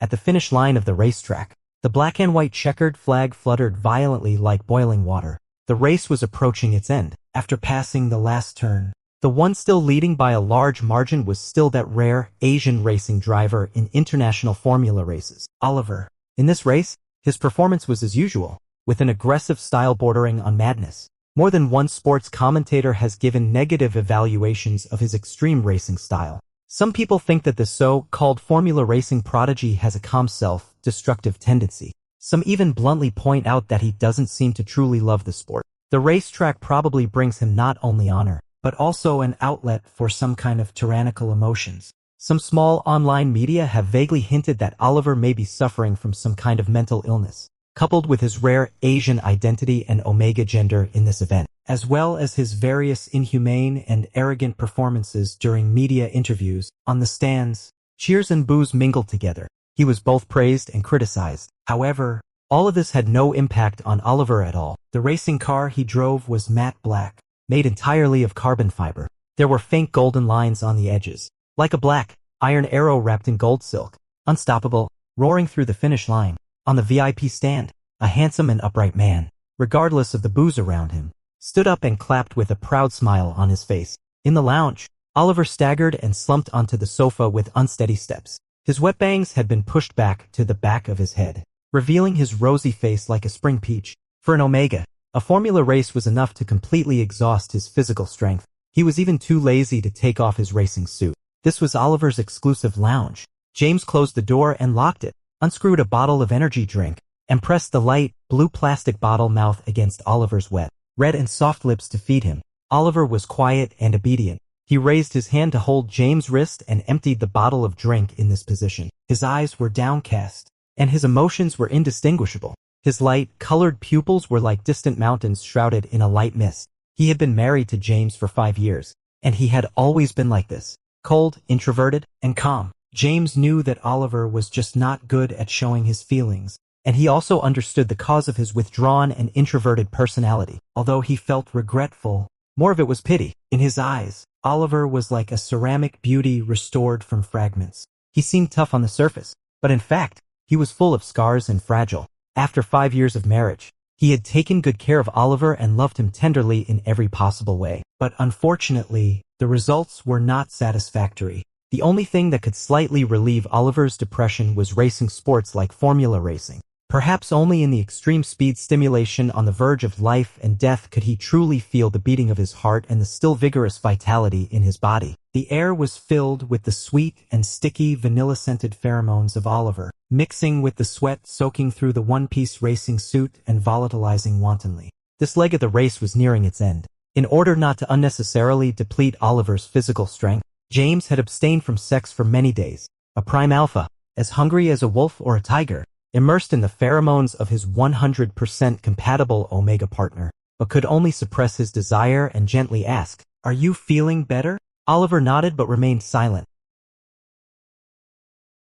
At the finish line of the racetrack, the black and white checkered flag fluttered violently like boiling water. The race was approaching its end. After passing the last turn, the one still leading by a large margin was still that rare Asian racing driver in international formula races, Oliver. In this race, his performance was as usual, with an aggressive style bordering on madness. More than one sports commentator has given negative evaluations of his extreme racing style. Some people think that the so-called formula racing prodigy has a calm self-destructive tendency. Some even bluntly point out that he doesn't seem to truly love the sport. The racetrack probably brings him not only honor, but also an outlet for some kind of tyrannical emotions. Some small online media have vaguely hinted that Oliver may be suffering from some kind of mental illness, coupled with his rare Asian identity and omega gender in this event, as well as his various inhumane and arrogant performances during media interviews. On the stands, cheers and boos mingled together. He was both praised and criticized. However, all of this had no impact on Oliver at all. The racing car he drove was matte black, made entirely of carbon fiber. There were faint golden lines on the edges, like a black iron arrow wrapped in gold silk. Unstoppable, roaring through the finish line. On the VIP stand, a handsome and upright man, regardless of the boos around him, stood up and clapped with a proud smile on his face. In the lounge, Oliver staggered and slumped onto the sofa with unsteady steps. His wet bangs had been pushed back to the back of his head, revealing his rosy face like a spring peach. For an Omega, a formula race was enough to completely exhaust his physical strength. He was even too lazy to take off his racing suit. This was Oliver's exclusive lounge. James closed the door and locked it, unscrewed a bottle of energy drink, and pressed the light, blue plastic bottle mouth against Oliver's wet, red and soft lips to feed him. Oliver was quiet and obedient. He raised his hand to hold James' wrist and emptied the bottle of drink in this position. His eyes were downcast, and his emotions were indistinguishable. His light-colored pupils were like distant mountains shrouded in a light mist. He had been married to James for 5 years, and he had always been like this, cold, introverted, and calm. James knew that Oliver was just not good at showing his feelings, and he also understood the cause of his withdrawn and introverted personality. Although he felt regretful, more of it was pity. In his eyes, Oliver was like a ceramic beauty restored from fragments. He seemed tough on the surface, but in fact, he was full of scars and fragile. After 5 years of marriage, he had taken good care of Oliver and loved him tenderly in every possible way. But unfortunately, the results were not satisfactory. The only thing that could slightly relieve Oliver's depression was racing sports like formula racing. Perhaps only in the extreme speed stimulation on the verge of life and death could he truly feel the beating of his heart and the still vigorous vitality in his body. The air was filled with the sweet and sticky vanilla-scented pheromones of Oliver, mixing with the sweat soaking through the one-piece racing suit and volatilizing wantonly. This leg of the race was nearing its end. In order not to unnecessarily deplete Oliver's physical strength, James had abstained from sex for many days. A prime alpha, as hungry as a wolf or a tiger, immersed in the pheromones of his 100% compatible Omega partner, but could only suppress his desire and gently ask, "Are you feeling better?" Oliver nodded but remained silent.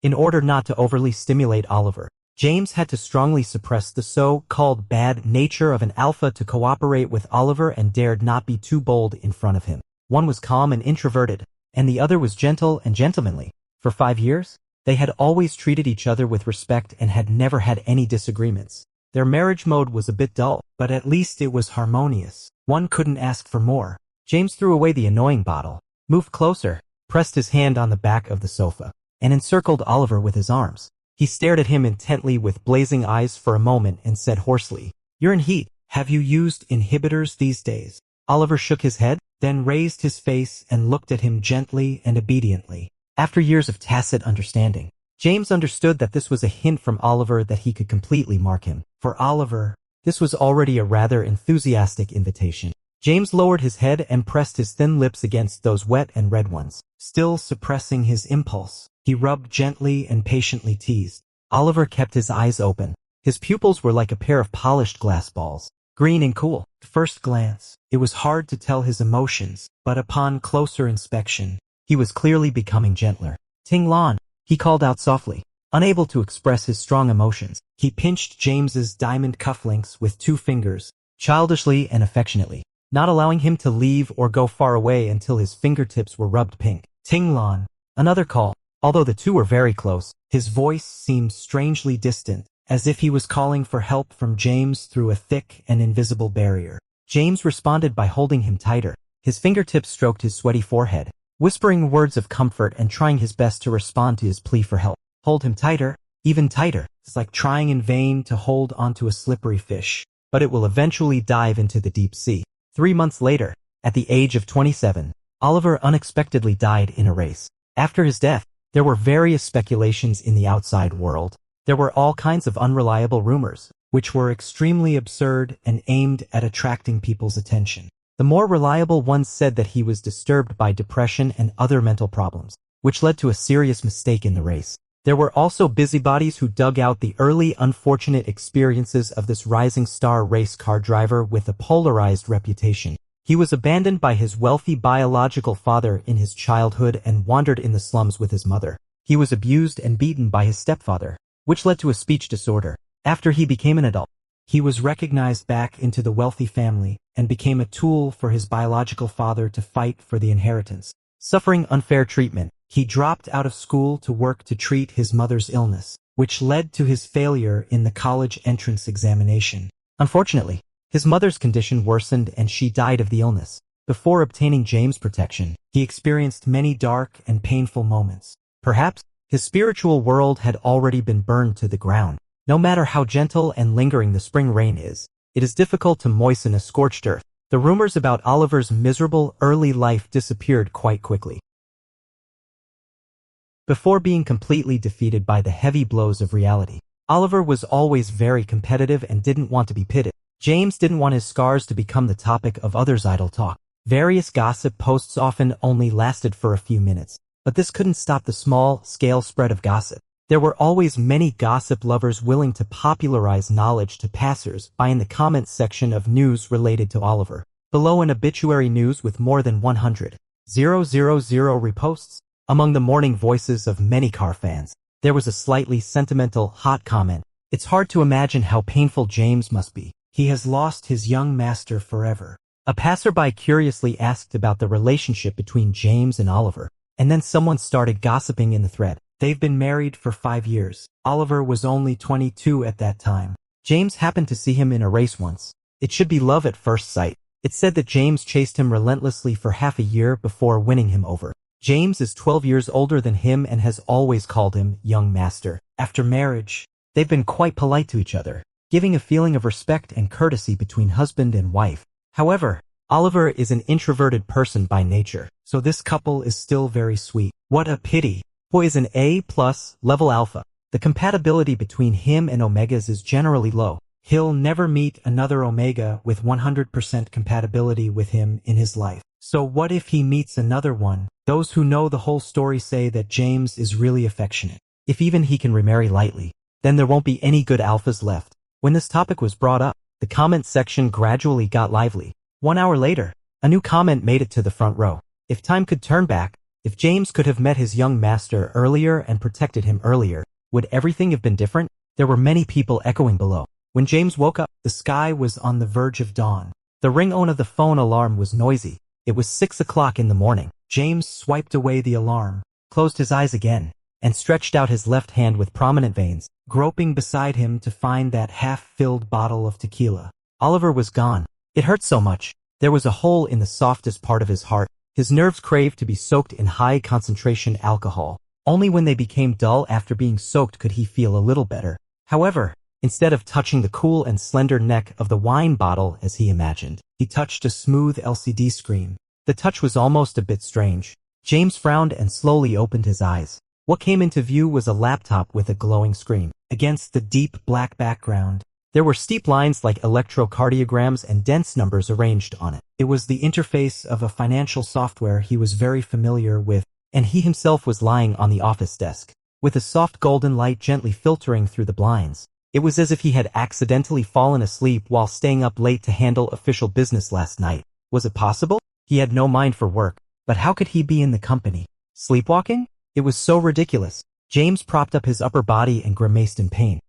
In order not to overly stimulate Oliver, James had to strongly suppress the so-called bad nature of an alpha to cooperate with Oliver and dared not be too bold in front of him. One was calm and introverted, and the other was gentle and gentlemanly. For 5 years, they had always treated each other with respect and had never had any disagreements. Their marriage mode was a bit dull, but at least it was harmonious. One couldn't ask for more. James threw away the annoying bottle, moved closer, pressed his hand on the back of the sofa, and encircled Oliver with his arms. He stared at him intently with blazing eyes for a moment and said hoarsely, "You're in heat. Have you used inhibitors these days?" Oliver shook his head, then raised his face and looked at him gently and obediently. After years of tacit understanding, James understood that this was a hint from Oliver that he could completely mark him. For Oliver, this was already a rather enthusiastic invitation. James lowered his head and pressed his thin lips against those wet and red ones. Still suppressing his impulse, he rubbed gently and patiently teased. Oliver kept his eyes open. His pupils were like a pair of polished glass balls, green and cool. At first glance, it was hard to tell his emotions, but upon closer inspection, he was clearly becoming gentler. "Ting Lon," he called out softly. Unable to express his strong emotions, he pinched James's diamond cufflinks with 2 fingers, childishly and affectionately, not allowing him to leave or go far away until his fingertips were rubbed pink. "Ting Lon." Another call. Although the two were very close, his voice seemed strangely distant, as if he was calling for help from James through a thick and invisible barrier. James responded by holding him tighter. His fingertips stroked his sweaty forehead, whispering words of comfort and trying his best to respond to his plea for help. Hold him tighter, even tighter. It's like trying in vain to hold onto a slippery fish, but it will eventually dive into the deep sea. 3 months later, at the age of 27, Oliver unexpectedly died in a race. After his death, there were various speculations in the outside world. There were all kinds of unreliable rumors, which were extremely absurd and aimed at attracting people's attention. The more reliable ones said that he was disturbed by depression and other mental problems, which led to a serious mistake in the race. There were also busybodies who dug out the early unfortunate experiences of this rising star race car driver with a polarized reputation. He was abandoned by his wealthy biological father in his childhood and wandered in the slums with his mother. He was abused and beaten by his stepfather, which led to a speech disorder. After he became an adult, he was recognized back into the wealthy family and became a tool for his biological father to fight for the inheritance. Suffering unfair treatment, he dropped out of school to work to treat his mother's illness, which led to his failure in the college entrance examination. Unfortunately, his mother's condition worsened and she died of the illness. Before obtaining James' protection, he experienced many dark and painful moments. Perhaps his spiritual world had already been burned to the ground. No matter how gentle and lingering the spring rain is, it is difficult to moisten a scorched earth. The rumors about Oliver's miserable early life disappeared quite quickly. Before being completely defeated by the heavy blows of reality, Oliver was always very competitive and didn't want to be pitted. James didn't want his scars to become the topic of others' idle talk. Various gossip posts often only lasted for a few minutes, but this couldn't stop the small-scale spread of gossip. There were always many gossip lovers willing to popularize knowledge to passers-by in the comments section of news related to Oliver. Below an obituary news with more than 100,000 reposts, among the mourning voices of many car fans, there was a slightly sentimental, hot comment. It's hard to imagine how painful James must be. He has lost his young master forever. A passerby curiously asked about the relationship between James and Oliver, and then someone started gossiping in the thread. They've been married for 5 years. Oliver was only 22 at that time. James happened to see him in a race once. It should be love at first sight. It's said that James chased him relentlessly for half a year before winning him over. James is 12 years older than him and has always called him young master. After marriage, they've been quite polite to each other, giving a feeling of respect and courtesy between husband and wife. However, Oliver is an introverted person by nature, so this couple is still very sweet. What a pity. Boy is an A+ level alpha. The compatibility between him and Omegas is generally low. He'll never meet another Omega with 100% compatibility with him in his life. So what if he meets another one? Those who know the whole story say that James is really affectionate. If even he can remarry lightly, then there won't be any good alphas left. When this topic was brought up, the comment section gradually got lively. 1 hour later, a new comment made it to the front row. If time could turn back, if James could have met his young master earlier and protected him earlier, would everything have been different? There were many people echoing below. When James woke up, the sky was on the verge of dawn. The ring-tone of the phone alarm was noisy. It was 6 o'clock in the morning. James swiped away the alarm, closed his eyes again, and stretched out his left hand with prominent veins, groping beside him to find that half-filled bottle of tequila. Oliver was gone. It hurt so much. There was a hole in the softest part of his heart. His nerves craved to be soaked in high-concentration alcohol. Only when they became dull after being soaked could he feel a little better. However, instead of touching the cool and slender neck of the wine bottle as he imagined, he touched a smooth LCD screen. The touch was almost a bit strange. James frowned and slowly opened his eyes. What came into view was a laptop with a glowing screen. Against the deep black background, there were steep lines like electrocardiograms and dense numbers arranged on it. It was the interface of a financial software he was very familiar with, and he himself was lying on the office desk, with a soft golden light gently filtering through the blinds. It was as if he had accidentally fallen asleep while staying up late to handle official business last night. Was it possible? He had no mind for work, but how could he be in the company? Sleepwalking? It was so ridiculous. James propped up his upper body and grimaced in pain.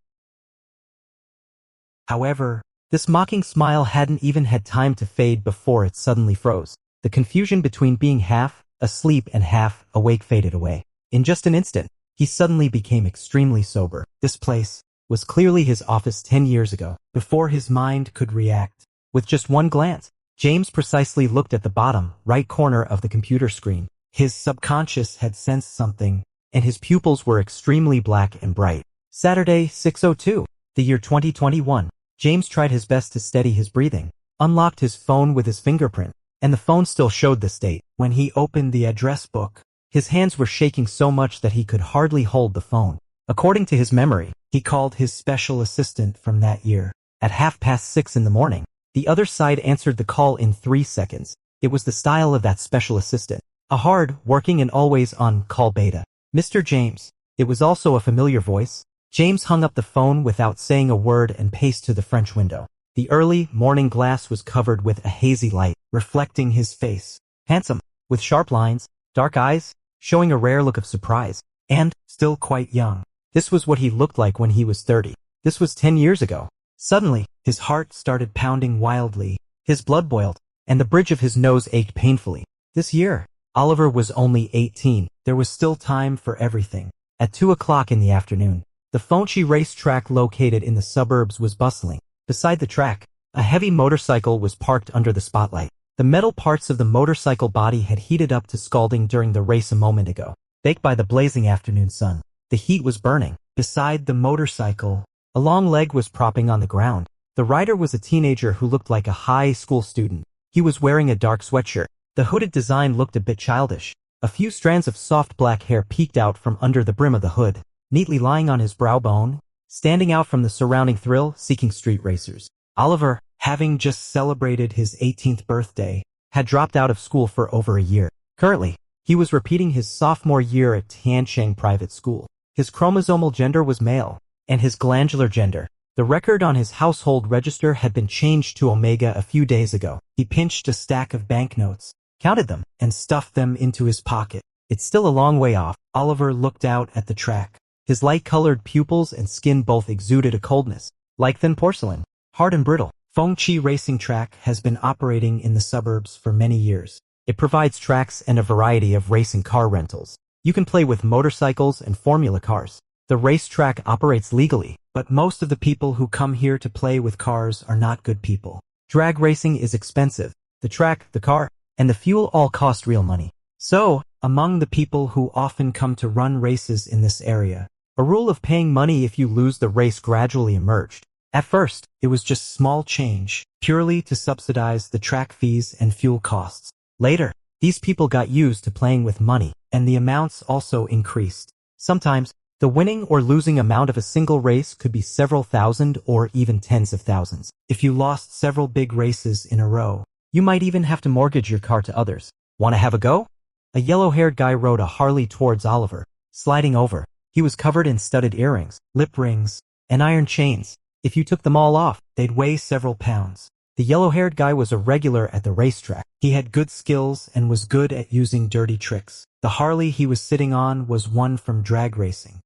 However, this mocking smile hadn't even had time to fade before it suddenly froze. The confusion between being half asleep and half awake faded away. In just an instant, he suddenly became extremely sober. This place was clearly his office 10 years ago. Before his mind could react, with just one glance, James precisely looked at the bottom right corner of the computer screen. His subconscious had sensed something, and his pupils were extremely black and bright. Saturday, 6:02, the year 2021. James tried his best to steady his breathing, unlocked his phone with his fingerprint, and the phone still showed this date. When he opened the address book, his hands were shaking so much that he could hardly hold the phone. According to his memory, he called his special assistant from that year. At 6:30 in the morning, the other side answered the call in 3 seconds. It was the style of that special assistant. A hard, working and always on call beta. Mr. James. It was also a familiar voice. James hung up the phone without saying a word and paced to the French window. The early morning glass was covered with a hazy light, reflecting his face. Handsome, with sharp lines, dark eyes, showing a rare look of surprise, and still quite young. This was what he looked like when he was 30. This was 10 years ago. Suddenly, his heart started pounding wildly. His blood boiled, and the bridge of his nose ached painfully. This year, Oliver was only 18. There was still time for everything. At 2 o'clock in the afternoon, the Fonchi racetrack located in the suburbs was bustling. Beside the track, a heavy motorcycle was parked under the spotlight. The metal parts of the motorcycle body had heated up to scalding during the race a moment ago. Baked by the blazing afternoon sun, the heat was burning. Beside the motorcycle, a long leg was propping on the ground. The rider was a teenager who looked like a high school student. He was wearing a dark sweatshirt. The hooded design looked a bit childish. A few strands of soft black hair peeked out from under the brim of the hood, neatly lying on his brow bone, standing out from the surrounding thrill-seeking street racers. Oliver, having just celebrated his 18th birthday, had dropped out of school for over a year. Currently, he was repeating his sophomore year at Tiancheng Private School. His chromosomal gender was male, and his glandular gender. The record on his household register had been changed to Omega a few days ago. He pinched a stack of banknotes, counted them, and stuffed them into his pocket. It's still a long way off. Oliver looked out at the track. His light-colored pupils and skin both exuded a coldness, like thin porcelain, hard and brittle. Fengchi Racing Track has been operating in the suburbs for many years. It provides tracks and a variety of racing car rentals. You can play with motorcycles and formula cars. The racetrack operates legally, but most of the people who come here to play with cars are not good people. Drag racing is expensive. The track, the car, and the fuel all cost real money. So, among the people who often come to run races in this area, a rule of paying money if you lose the race gradually emerged. At first, it was just small change, purely to subsidize the track fees and fuel costs. Later, these people got used to playing with money, and the amounts also increased. Sometimes, the winning or losing amount of a single race could be several thousand or even tens of thousands. If you lost several big races in a row, you might even have to mortgage your car to others. Want to have a go? A yellow-haired guy rode a Harley towards Oliver, sliding over. He was covered in studded earrings, lip rings, and iron chains. If you took them all off, they'd weigh several pounds. The yellow-haired guy was a regular at the racetrack. He had good skills and was good at using dirty tricks. The Harley he was sitting on was one from drag racing.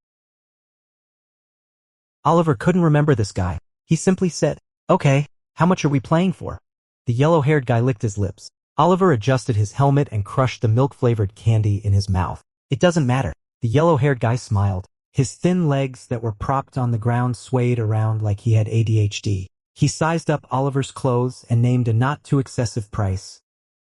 Oliver couldn't remember this guy. He simply said, "Okay, how much are we playing for?" The yellow-haired guy licked his lips. Oliver adjusted his helmet and crushed the milk-flavored candy in his mouth. "It doesn't matter." The yellow-haired guy smiled. His thin legs that were propped on the ground swayed around like he had ADHD. He sized up Oliver's clothes and named a not-too-excessive price.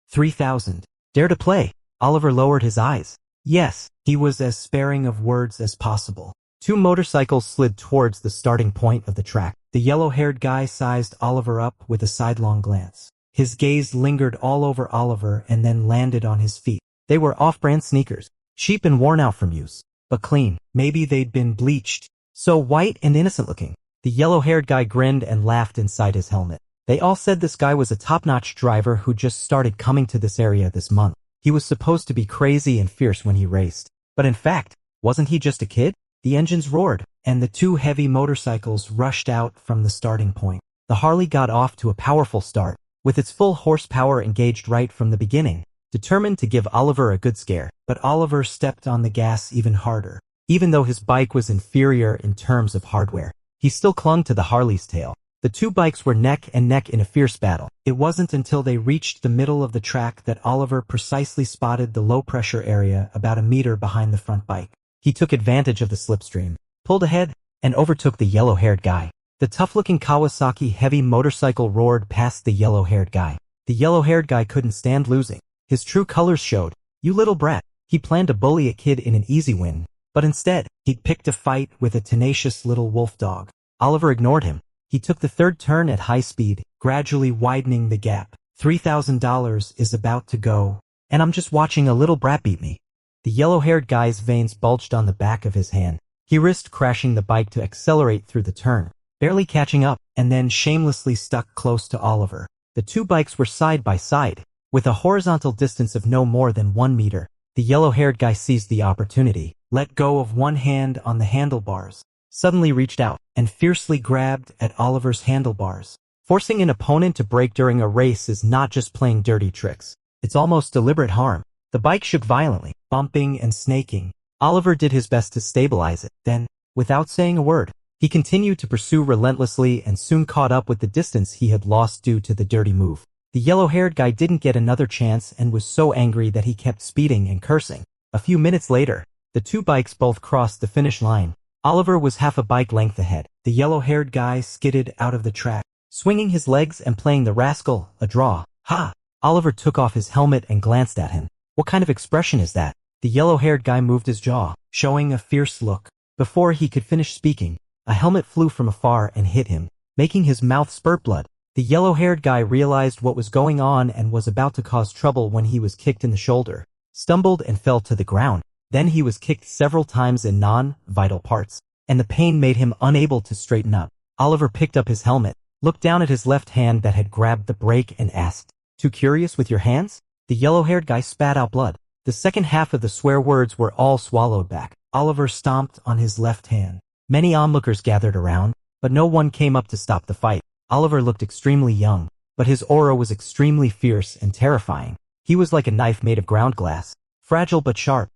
3,000. Dare to play? Oliver lowered his eyes. Yes, he was as sparing of words as possible. 2 motorcycles slid towards the starting point of the track. The yellow-haired guy sized Oliver up with a sidelong glance. His gaze lingered all over Oliver and then landed on his feet. They were off-brand sneakers, cheap and worn out from use, but clean. Maybe they'd been bleached. So white and innocent-looking. The yellow-haired guy grinned and laughed inside his helmet. They all said this guy was a top-notch driver who just started coming to this area this month. He was supposed to be crazy and fierce when he raced. But in fact, wasn't he just a kid? The engines roared, and the 2 heavy motorcycles rushed out from the starting point. The Harley got off to a powerful start, with its full horsepower engaged right from the beginning, determined to give Oliver a good scare. But Oliver stepped on the gas even harder. Even though his bike was inferior in terms of hardware, he still clung to the Harley's tail. The two bikes were neck and neck in a fierce battle. It wasn't until they reached the middle of the track that Oliver precisely spotted the low-pressure area about a meter behind the front bike. He took advantage of the slipstream, pulled ahead, and overtook the yellow-haired guy. The tough-looking Kawasaki heavy motorcycle roared past the yellow-haired guy. The yellow-haired guy couldn't stand losing. His true colors showed. You little brat. He planned to bully a kid in an easy win, but instead, he'd picked a fight with a tenacious little wolf dog. Oliver ignored him. He took the third turn at high speed, gradually widening the gap. $3,000 is about to go, and I'm just watching a little brat beat me. The yellow-haired guy's veins bulged on the back of his hand. He risked crashing the bike to accelerate through the turn, barely catching up, and then shamelessly stuck close to Oliver. The two bikes were side by side, with a horizontal distance of no more than 1 meter. The yellow-haired guy seized the opportunity, let go of one hand on the handlebars, suddenly reached out, and fiercely grabbed at Oliver's handlebars. Forcing an opponent to brake during a race is not just playing dirty tricks. It's almost deliberate harm. The bike shook violently, bumping and snaking. Oliver did his best to stabilize it. Then, without saying a word, he continued to pursue relentlessly and soon caught up with the distance he had lost due to the dirty move. The yellow-haired guy didn't get another chance and was so angry that he kept speeding and cursing. A few minutes later, the two bikes both crossed the finish line. Oliver was half a bike length ahead. The yellow-haired guy skidded out of the track, swinging his legs and playing the rascal a draw. Ha! Oliver took off his helmet and glanced at him. What kind of expression is that? The yellow-haired guy moved his jaw, showing a fierce look. Before he could finish speaking, a helmet flew from afar and hit him, making his mouth spurt blood. The yellow-haired guy realized what was going on and was about to cause trouble when he was kicked in the shoulder, stumbled and fell to the ground. Then he was kicked several times in non-vital parts, and the pain made him unable to straighten up. Oliver picked up his helmet, looked down at his left hand that had grabbed the brake and asked, "Too curious with your hands?" The yellow-haired guy spat out blood. The second half of the swear words were all swallowed back. Oliver stomped on his left hand. Many onlookers gathered around, but no one came up to stop the fight. Oliver looked extremely young, but his aura was extremely fierce and terrifying. He was like a knife made of ground glass, fragile but sharp.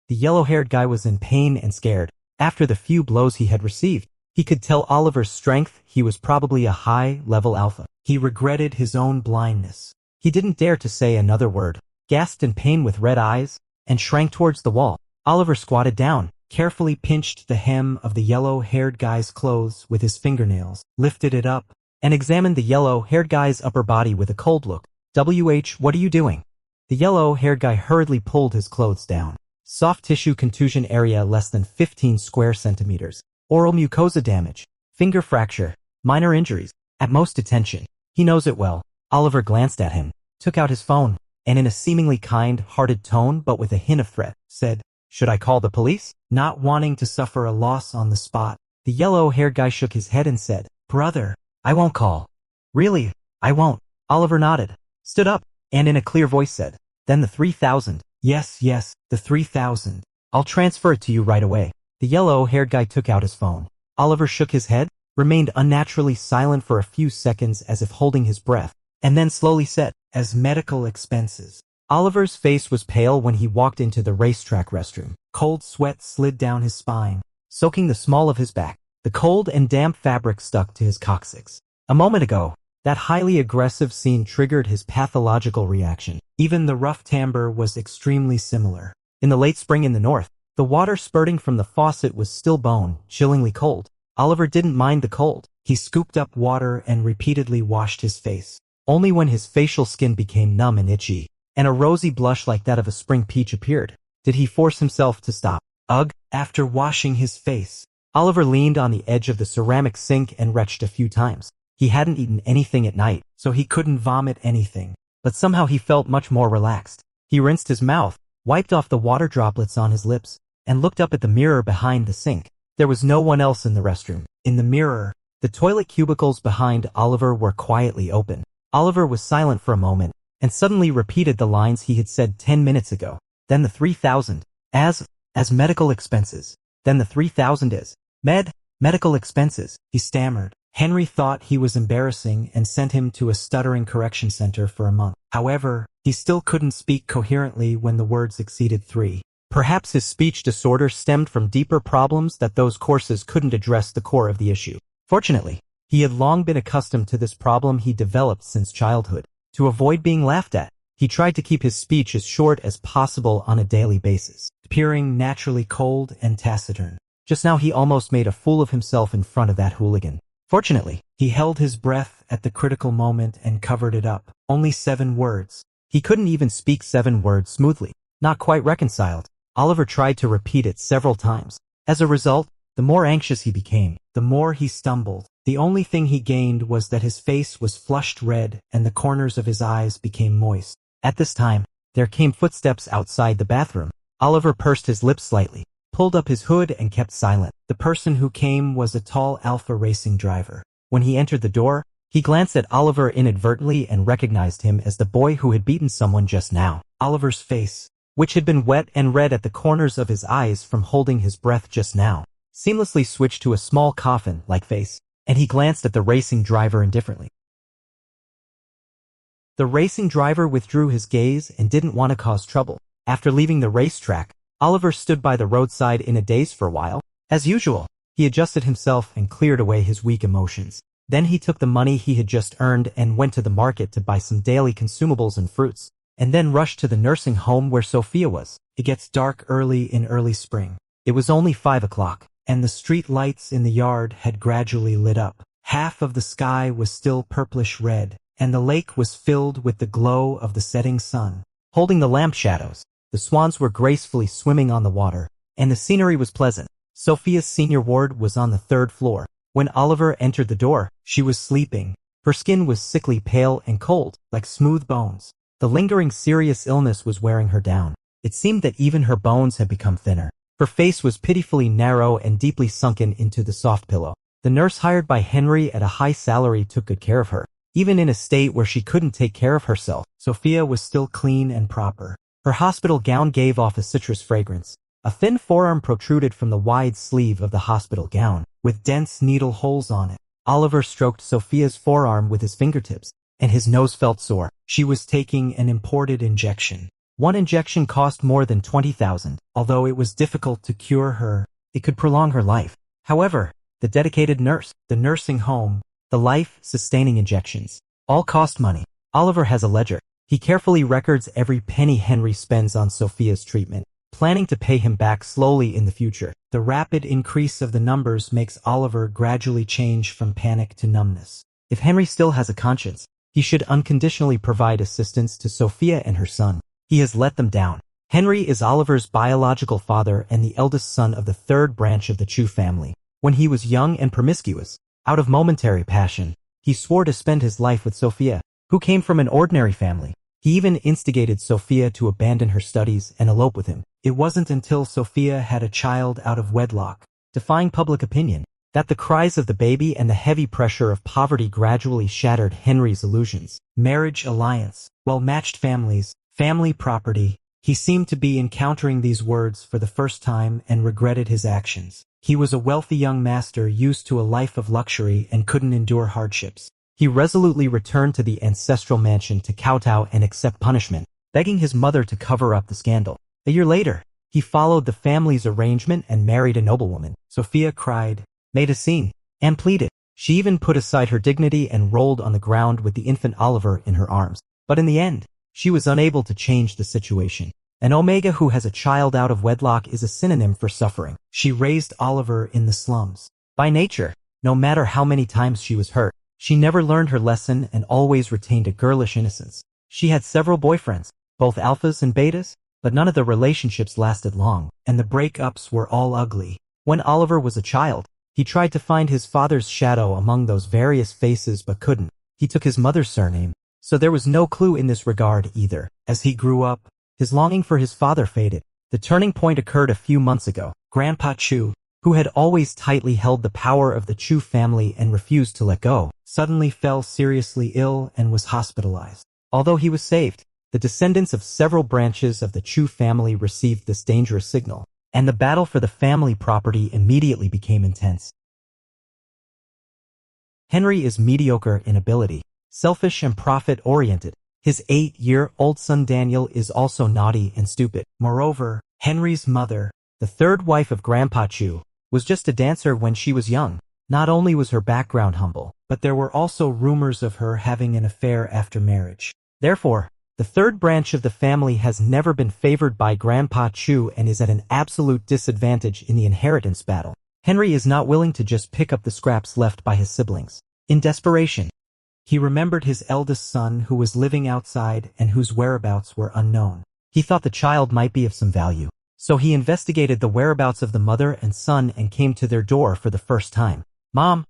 The yellow-haired guy was in pain and scared. After the few blows he had received, he could tell Oliver's strength. He was probably a high-level alpha. He regretted his own blindness. He didn't dare to say another word, gasped in pain with red eyes, and shrank towards the wall. Oliver squatted down, carefully pinched the hem of the yellow-haired guy's clothes with his fingernails, lifted it up, and examined the yellow-haired guy's upper body with a cold look. What are you doing?" The yellow-haired guy hurriedly pulled his clothes down. Soft tissue contusion area less than 15 square centimeters. Oral mucosa damage. Finger fracture. Minor injuries. At most detention. He knows it well. Oliver glanced at him, took out his phone, and in a seemingly kind-hearted tone but with a hint of threat, said, "Should I call the police?" Not wanting to suffer a loss on the spot, the yellow-haired guy shook his head and said, "Brother, I won't call." "Really? I won't." Oliver nodded, stood up, and in a clear voice said, "Then the 3,000. Yes, the 3,000. I'll transfer it to you right away." The yellow-haired guy took out his phone. Oliver shook his head, remained unnaturally silent for a few seconds as if holding his breath, and then slowly said, "As medical expenses." Oliver's face was pale when he walked into the racetrack restroom. Cold sweat slid down his spine, soaking the small of his back. The cold and damp fabric stuck to his coccyx. A moment ago, that highly aggressive scene triggered his pathological reaction. Even the rough timbre was extremely similar. In the late spring in the north, the water spurting from the faucet was still bone-chillingly cold. Oliver didn't mind the cold. He scooped up water and repeatedly washed his face. Only when his facial skin became numb and itchy, and a rosy blush like that of a spring peach appeared, did he force himself to stop. Ugh! After washing his face, Oliver leaned on the edge of the ceramic sink and retched a few times. He hadn't eaten anything at night, so he couldn't vomit anything, but somehow he felt much more relaxed. He rinsed his mouth, wiped off the water droplets on his lips, and looked up at the mirror behind the sink. There was no one else in the restroom. In the mirror, the toilet cubicles behind Oliver were quietly open. Oliver was silent for a moment, and suddenly repeated the lines he had said 10 minutes ago. Then the 3,000. As medical expenses. Then the 3,000 is. Medical expenses, he stammered. Henry thought he was embarrassing and sent him to a stuttering correction center for a month. However, he still couldn't speak coherently when the words exceeded 3. Perhaps his speech disorder stemmed from deeper problems that those courses couldn't address the core of the issue. Fortunately, he had long been accustomed to this problem he developed since childhood. To avoid being laughed at, he tried to keep his speech as short as possible on a daily basis, appearing naturally cold and taciturn. Just now he almost made a fool of himself in front of that hooligan. Fortunately, he held his breath at the critical moment and covered it up. Only 7 words. He couldn't even speak 7 words smoothly. Not quite reconciled. Oliver tried to repeat it several times. As a result, the more anxious he became, the more he stumbled. The only thing he gained was that his face was flushed red and the corners of his eyes became moist. At this time, there came footsteps outside the bathroom. Oliver pursed his lips slightly, pulled up his hood and kept silent. The person who came was a tall alpha racing driver. When he entered the door, he glanced at Oliver inadvertently and recognized him as the boy who had beaten someone just now. Oliver's face, which had been wet and red at the corners of his eyes from holding his breath just now, seamlessly switched to a small coffin-like face, and he glanced at the racing driver indifferently. The racing driver withdrew his gaze and didn't want to cause trouble. After leaving the racetrack, Oliver stood by the roadside in a daze for a while. As usual, he adjusted himself and cleared away his weak emotions. Then he took the money he had just earned and went to the market to buy some daily consumables and fruits, and then rushed to the nursing home where Sophia was. It gets dark early in early spring. It was only 5 o'clock, and the street lights in the yard had gradually lit up. Half of the sky was still purplish red, and the lake was filled with the glow of the setting sun. Holding the lamp shadows, the swans were gracefully swimming on the water, and the scenery was pleasant. Sophia's senior ward was on the 3rd floor. When Oliver entered the door, she was sleeping. Her skin was sickly pale and cold, like smooth bones. The lingering serious illness was wearing her down. It seemed that even her bones had become thinner. Her face was pitifully narrow and deeply sunken into the soft pillow. The nurse hired by Henry at a high salary took good care of her. Even in a state where she couldn't take care of herself, Sophia was still clean and proper. Her hospital gown gave off a citrus fragrance. A thin forearm protruded from the wide sleeve of the hospital gown, with dense needle holes on it. Oliver stroked Sophia's forearm with his fingertips, and his nose felt sore. She was taking an imported injection. One injection cost more than 20,000. Although it was difficult to cure her, it could prolong her life. However, the dedicated nurse, the nursing home, the life-sustaining injections, all cost money. Oliver has a ledger. He carefully records every penny Henry spends on Sophia's treatment, planning to pay him back slowly in the future. The rapid increase of the numbers makes Oliver gradually change from panic to numbness. If Henry still has a conscience, he should unconditionally provide assistance to Sophia and her son. He has let them down. Henry is Oliver's biological father and the eldest son of the 3rd branch of the Chu family. When he was young and promiscuous, out of momentary passion, he swore to spend his life with Sophia, who came from an ordinary family. He even instigated Sophia to abandon her studies and elope with him. It wasn't until Sophia had a child out of wedlock, defying public opinion, that the cries of the baby and the heavy pressure of poverty gradually shattered Henry's illusions. Marriage alliance, well-matched families, family property. He seemed to be encountering these words for the first time and regretted his actions. He was a wealthy young master used to a life of luxury and couldn't endure hardships. He resolutely returned to the ancestral mansion to kowtow and accept punishment, begging his mother to cover up the scandal. A year later, he followed the family's arrangement and married a noblewoman. Sophia cried, made a scene, and pleaded. She even put aside her dignity and rolled on the ground with the infant Oliver in her arms. But in the end, she was unable to change the situation. An omega who has a child out of wedlock is a synonym for suffering. She raised Oliver in the slums. By nature, no matter how many times she was hurt, she never learned her lesson and always retained a girlish innocence. She had several boyfriends, both alphas and betas, but none of the relationships lasted long, and the breakups were all ugly. When Oliver was a child, he tried to find his father's shadow among those various faces but couldn't. He took his mother's surname, so there was no clue in this regard either. As he grew up, his longing for his father faded. The turning point occurred a few months ago. Grandpa Chu, who had always tightly held the power of the Chu family and refused to let go, suddenly fell seriously ill and was hospitalized. Although he was saved, the descendants of several branches of the Chu family received this dangerous signal, and the battle for the family property immediately became intense. Henry is mediocre in ability, selfish and profit-oriented. His 8-year-old son Daniel is also naughty and stupid. Moreover, Henry's mother, the 3rd wife of Grandpa Chu, was just a dancer when she was young. Not only was her background humble, but there were also rumors of her having an affair after marriage. Therefore, the third branch of the family has never been favored by Grandpa Chu and is at an absolute disadvantage in the inheritance battle. Henry is not willing to just pick up the scraps left by his siblings. In desperation, he remembered his eldest son who was living outside and whose whereabouts were unknown. He thought the child might be of some value. So he investigated the whereabouts of the mother and son and came to their door for the first time. "Mom,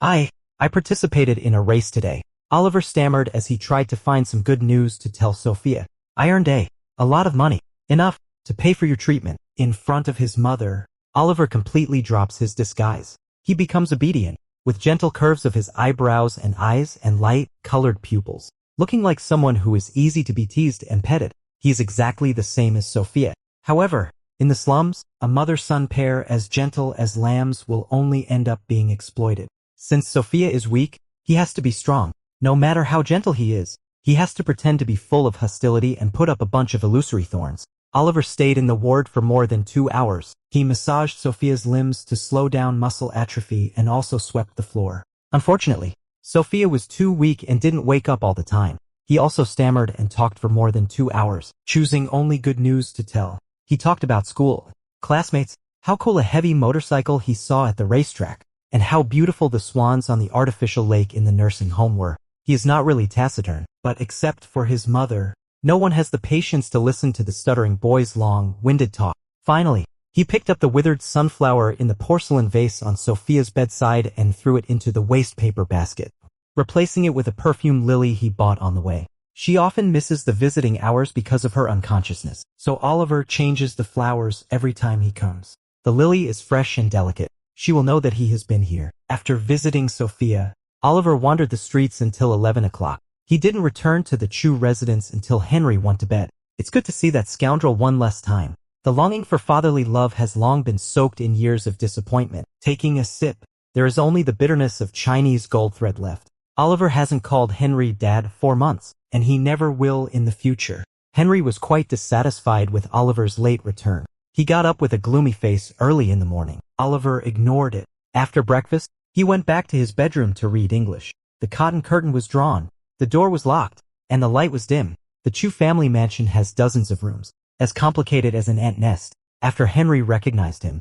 I participated in a race today," Oliver stammered as he tried to find some good news to tell Sophia. "I earned a lot of money. Enough to pay for your treatment." In front of his mother, Oliver completely drops his disguise. He becomes obedient, with gentle curves of his eyebrows and eyes and light-colored pupils. Looking like someone who is easy to be teased and petted, he is exactly the same as Sophia. However, in the slums, a mother-son pair as gentle as lambs will only end up being exploited. Since Sophia is weak, he has to be strong. No matter how gentle he is, he has to pretend to be full of hostility and put up a bunch of illusory thorns. Oliver stayed in the ward for more than 2 hours. He massaged Sophia's limbs to slow down muscle atrophy and also swept the floor. Unfortunately, Sophia was too weak and didn't wake up all the time. He also stammered and talked for more than 2 hours, choosing only good news to tell. He talked about school, classmates, how cool a heavy motorcycle he saw at the racetrack, and how beautiful the swans on the artificial lake in the nursing home were. He is not really taciturn, but except for his mother, no one has the patience to listen to the stuttering boy's long-winded talk. Finally, he picked up the withered sunflower in the porcelain vase on Sophia's bedside and threw it into the waste paper basket, replacing it with a perfumed lily he bought on the way. She often misses the visiting hours because of her unconsciousness, so Oliver changes the flowers every time he comes. The lily is fresh and delicate. She will know that he has been here. After visiting Sophia, Oliver wandered the streets until 11 o'clock. He didn't return to the Chu residence until Henry went to bed. It's good to see that scoundrel one less time. The longing for fatherly love has long been soaked in years of disappointment. Taking a sip, there is only the bitterness of Chinese gold thread left. Oliver hasn't called Henry Dad for months, and he never will in the future. Henry was quite dissatisfied with Oliver's late return. He got up with a gloomy face early in the morning. Oliver ignored it. After breakfast, he went back to his bedroom to read English. The cotton curtain was drawn, the door was locked, and the light was dim. The Chu family mansion has dozens of rooms, as complicated as an ant nest. After Henry recognized him,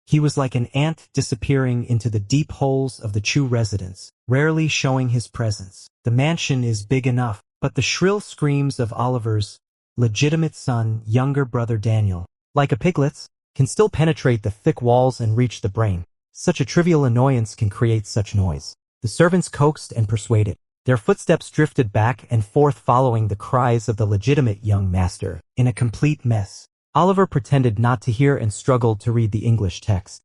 he was like an ant disappearing into the deep holes of the Chu residence, rarely showing his presence. The mansion is big enough, but the shrill screams of Oliver's legitimate son, younger brother Daniel, like a piglet's, can still penetrate the thick walls and reach the brain. Such a trivial annoyance can create such noise. The servants coaxed and persuaded. Their footsteps drifted back and forth following the cries of the legitimate young master, in a complete mess. Oliver pretended not to hear and struggled to read the English text.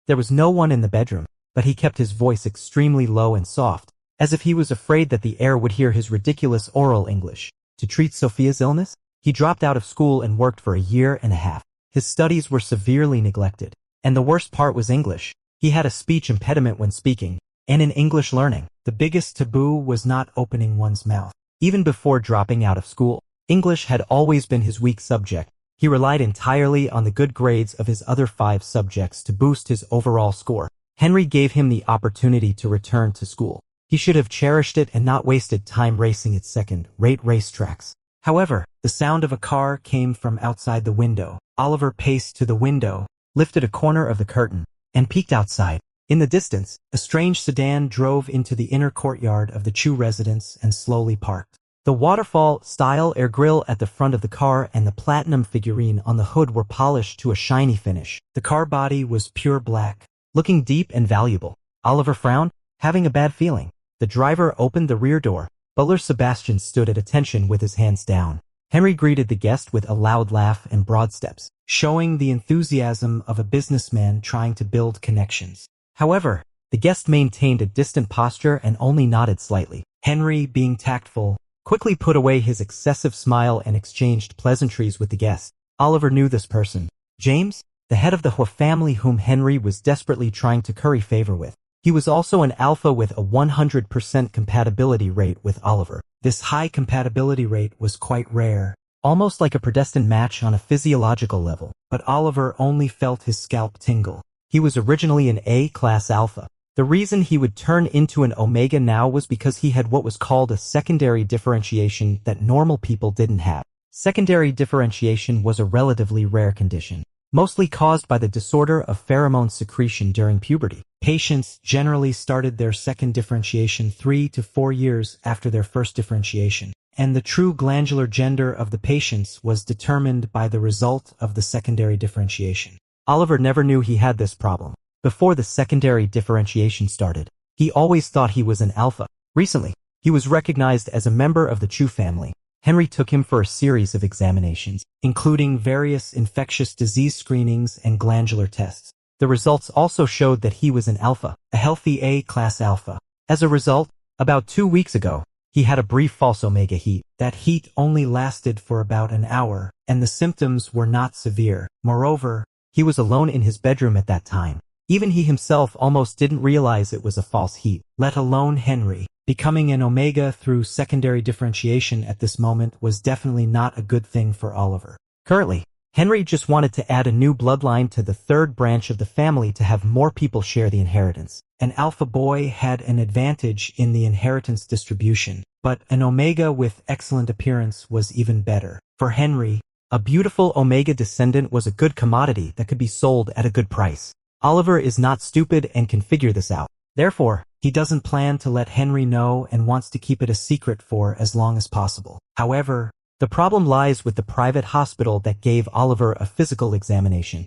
There was no one in the bedroom, but he kept his voice extremely low and soft, as if he was afraid that the air would hear his ridiculous oral English. To treat Sophia's illness, he dropped out of school and worked for a year and a half. His studies were severely neglected, and the worst part was English. He had a speech impediment when speaking, and in English learning, the biggest taboo was not opening one's mouth. Even before dropping out of school, English had always been his weak subject. He relied entirely on the good grades of his other 5 subjects to boost his overall score. Henry gave him the opportunity to return to school. He should have cherished it and not wasted time racing at second-rate racetracks. However, the sound of a car came from outside the window. Oliver paced to the window, lifted a corner of the curtain, and peeked outside. In the distance, a strange sedan drove into the inner courtyard of the Chu residence and slowly parked. The waterfall-style air grill at the front of the car and the platinum figurine on the hood were polished to a shiny finish. The car body was pure black, looking deep and valuable. Oliver frowned, having a bad feeling. The driver opened the rear door. Butler Sebastian stood at attention with his hands down. Henry greeted the guest with a loud laugh and broad steps, showing the enthusiasm of a businessman trying to build connections. However, the guest maintained a distant posture and only nodded slightly. Henry, being tactful, quickly put away his excessive smile and exchanged pleasantries with the guest. Oliver knew this person. James, the head of the Hua family whom Henry was desperately trying to curry favor with. He was also an alpha with a 100% compatibility rate with Oliver. This high compatibility rate was quite rare, almost like a predestined match on a physiological level, but Oliver only felt his scalp tingle. He was originally an A-class alpha. The reason he would turn into an omega now was because he had what was called a secondary differentiation that normal people didn't have. Secondary differentiation was a relatively rare condition, mostly caused by the disorder of pheromone secretion during puberty. Patients generally started their second differentiation 3 to 4 years after their first differentiation, and the true glandular gender of the patients was determined by the result of the secondary differentiation. Oliver never knew he had this problem. Before the secondary differentiation started, he always thought he was an alpha. Recently, he was recognized as a member of the Chu family. Henry took him for a series of examinations, including various infectious disease screenings and glandular tests. The results also showed that he was an alpha, a healthy A-class alpha. As a result, about 2 weeks ago, he had a brief false omega heat. That heat only lasted for about an hour, and the symptoms were not severe. Moreover, he was alone in his bedroom at that time. Even he himself almost didn't realize it was a false heat, let alone Henry. Becoming an omega through secondary differentiation at this moment was definitely not a good thing for Oliver. Currently, Henry just wanted to add a new bloodline to the third branch of the family to have more people share the inheritance. An alpha boy had an advantage in the inheritance distribution, but an omega with excellent appearance was even better. For Henry, a beautiful omega descendant was a good commodity that could be sold at a good price. Oliver is not stupid and can figure this out. Therefore, he doesn't plan to let Henry know and wants to keep it a secret for as long as possible. However, the problem lies with the private hospital that gave Oliver a physical examination.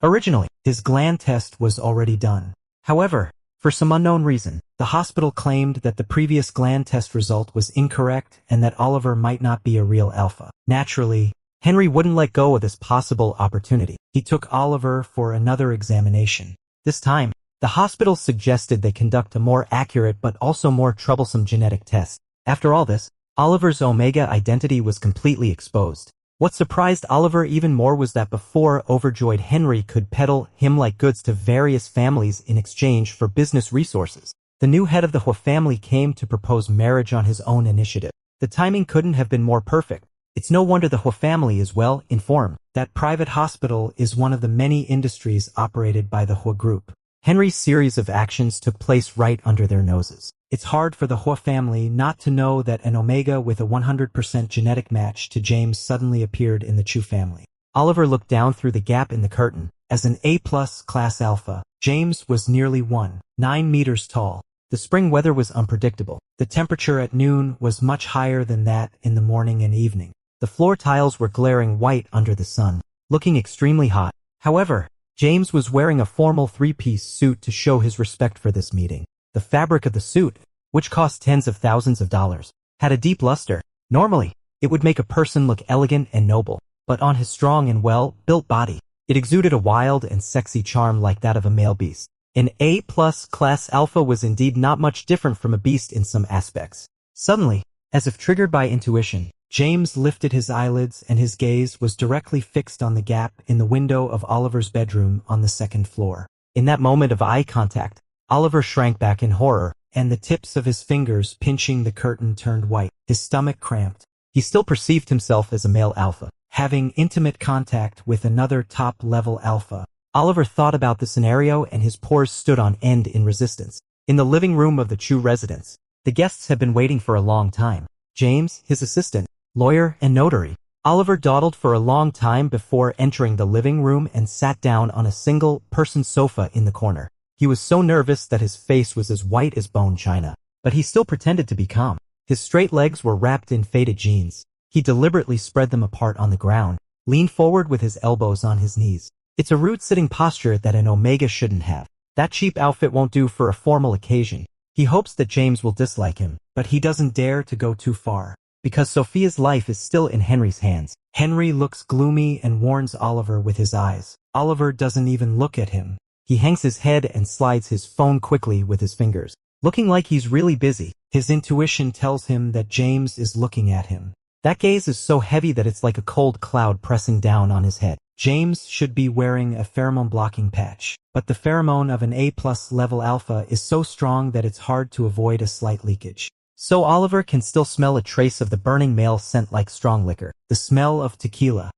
Originally, his gland test was already done. However, for some unknown reason, the hospital claimed that the previous gland test result was incorrect and that Oliver might not be a real alpha. Naturally, Henry wouldn't let go of this possible opportunity. He took Oliver for another examination. This time, the hospital suggested they conduct a more accurate but also more troublesome genetic test. After all this, Oliver's omega identity was completely exposed. What surprised Oliver even more was that before overjoyed Henry could peddle him like goods to various families in exchange for business resources, the new head of the Hua family came to propose marriage on his own initiative. The timing couldn't have been more perfect. It's no wonder the Hua family is well informed that private hospital is one of the many industries operated by the Hua group. Henry's series of actions took place right under their noses. It's hard for the Hua family not to know that an omega with a 100% genetic match to James suddenly appeared in the Chu family. Oliver looked down through the gap in the curtain. As an A-plus class alpha, James was nearly 1.9 meters tall. The spring weather was unpredictable. The temperature at noon was much higher than that in the morning and evening. The floor tiles were glaring white under the sun, looking extremely hot. However, James was wearing a formal three-piece suit to show his respect for this meeting. The fabric of the suit, which cost tens of thousands of dollars, had a deep luster. Normally, it would make a person look elegant and noble, but on his strong and well-built body, it exuded a wild and sexy charm like that of a male beast. An A-plus class alpha was indeed not much different from a beast in some aspects. Suddenly, as if triggered by intuition, James lifted his eyelids and his gaze was directly fixed on the gap in the window of Oliver's bedroom on the second floor. In that moment of eye contact, Oliver shrank back in horror, and the tips of his fingers pinching the curtain turned white. His stomach cramped. He still perceived himself as a male alpha, having intimate contact with another top-level alpha. Oliver thought about the scenario and his pores stood on end in resistance. In the living room of the Chu residence, the guests had been waiting for a long time. James, his assistant, lawyer, and notary. Oliver dawdled for a long time before entering the living room and sat down on a single-person sofa in the corner. He was so nervous that his face was as white as bone china, but he still pretended to be calm. His straight legs were wrapped in faded jeans. He deliberately spread them apart on the ground, leaned forward with his elbows on his knees. It's a rude sitting posture that an omega shouldn't have. That cheap outfit won't do for a formal occasion. He hopes that James will dislike him, but he doesn't dare to go too far, because Sophia's life is still in Henry's hands. Henry looks gloomy and warns Oliver with his eyes. Oliver doesn't even look at him. He hangs his head and slides his phone quickly with his fingers. Looking like he's really busy, his intuition tells him that James is looking at him. That gaze is so heavy that it's like a cold cloud pressing down on his head. James should be wearing a pheromone blocking patch, but the pheromone of an A-plus level alpha is so strong that it's hard to avoid a slight leakage. So Oliver can still smell a trace of the burning male scent like strong liquor, the smell of tequila.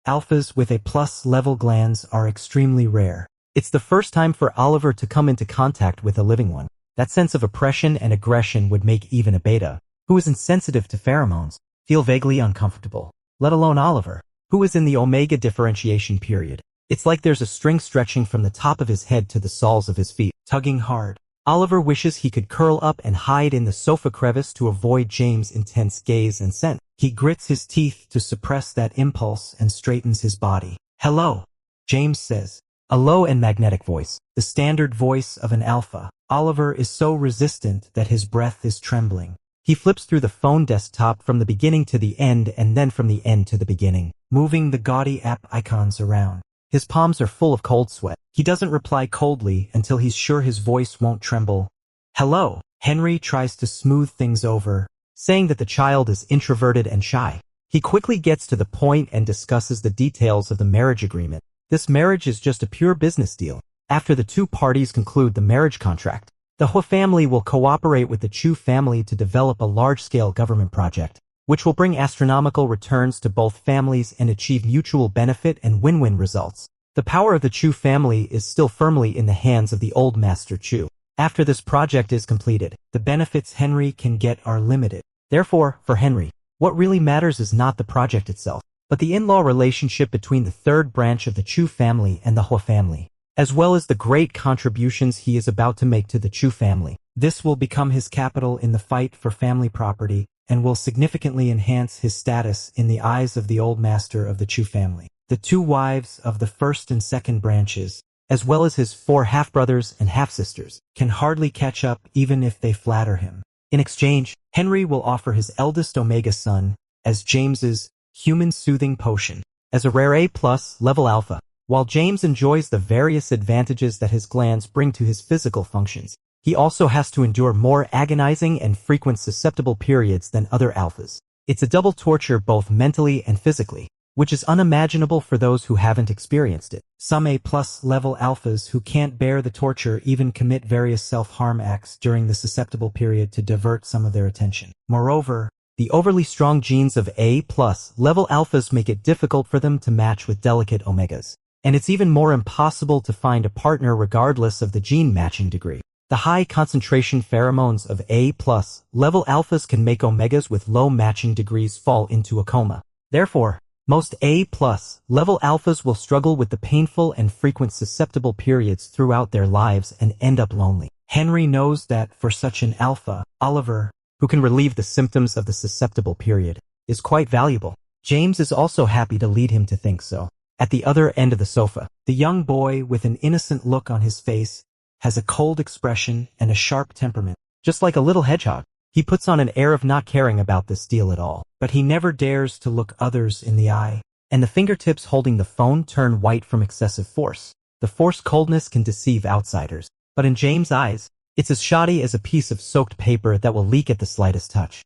Alphas with A+ level glands are extremely rare. It's the first time for Oliver to come into contact with a living one. That sense of oppression and aggression would make even a beta, who is insensitive to pheromones, feel vaguely uncomfortable, let alone Oliver, who is in the omega differentiation period. It's like there's a string stretching from the top of his head to the soles of his feet, tugging hard. Oliver wishes he could curl up and hide in the sofa crevice to avoid James' intense gaze and scent. He grits his teeth to suppress that impulse and straightens his body. "Hello," James says. A low and magnetic voice, the standard voice of an alpha. Oliver is so resistant that his breath is trembling. He flips through the phone desktop from the beginning to the end and then from the end to the beginning, moving the gaudy app icons around. His palms are full of cold sweat. He doesn't reply coldly until he's sure his voice won't tremble. "Hello." Henry tries to smooth things over, saying that the child is introverted and shy. He quickly gets to the point and discusses the details of the marriage agreement. This marriage is just a pure business deal. After the two parties conclude the marriage contract, the Hua family will cooperate with the Chu family to develop a large-scale government project, which will bring astronomical returns to both families and achieve mutual benefit and win-win results. The power of the Chu family is still firmly in the hands of the old Master Chu. After this project is completed, the benefits Henry can get are limited. Therefore, for Henry, what really matters is not the project itself, but the in-law relationship between the third branch of the Chu family and the Hua family, as well as the great contributions he is about to make to the Chu family. This will become his capital in the fight for family property, and will significantly enhance his status in the eyes of the old master of the Chu family. The two wives of the first and second branches, as well as his 4 half-brothers and half-sisters, can hardly catch up even if they flatter him. In exchange, Henry will offer his eldest Omega son as James's human soothing potion, as a rare A+ level alpha. While James enjoys the various advantages that his glands bring to his physical functions, he also has to endure more agonizing and frequent susceptible periods than other alphas. It's a double torture both mentally and physically, which is unimaginable for those who haven't experienced it. Some A+ level alphas who can't bear the torture even commit various self-harm acts during the susceptible period to divert some of their attention. Moreover, the overly strong genes of A+ level alphas make it difficult for them to match with delicate omegas. And it's even more impossible to find a partner regardless of the gene matching degree. The high concentration pheromones of A+ level alphas can make omegas with low matching degrees fall into a coma. Therefore, most A+ level alphas will struggle with the painful and frequent susceptible periods throughout their lives and end up lonely. Henry knows that for such an alpha, Oliver, who can relieve the symptoms of the susceptible period, is quite valuable. James is also happy to lead him to think so. At the other end of the sofa, the young boy with an innocent look on his face has a cold expression and a sharp temperament, just like a little hedgehog. He puts on an air of not caring about this deal at all, but he never dares to look others in the eye, and the fingertips holding the phone turn white from excessive force. The forced coldness can deceive outsiders, but in James' eyes, it's as shoddy as a piece of soaked paper that will leak at the slightest touch.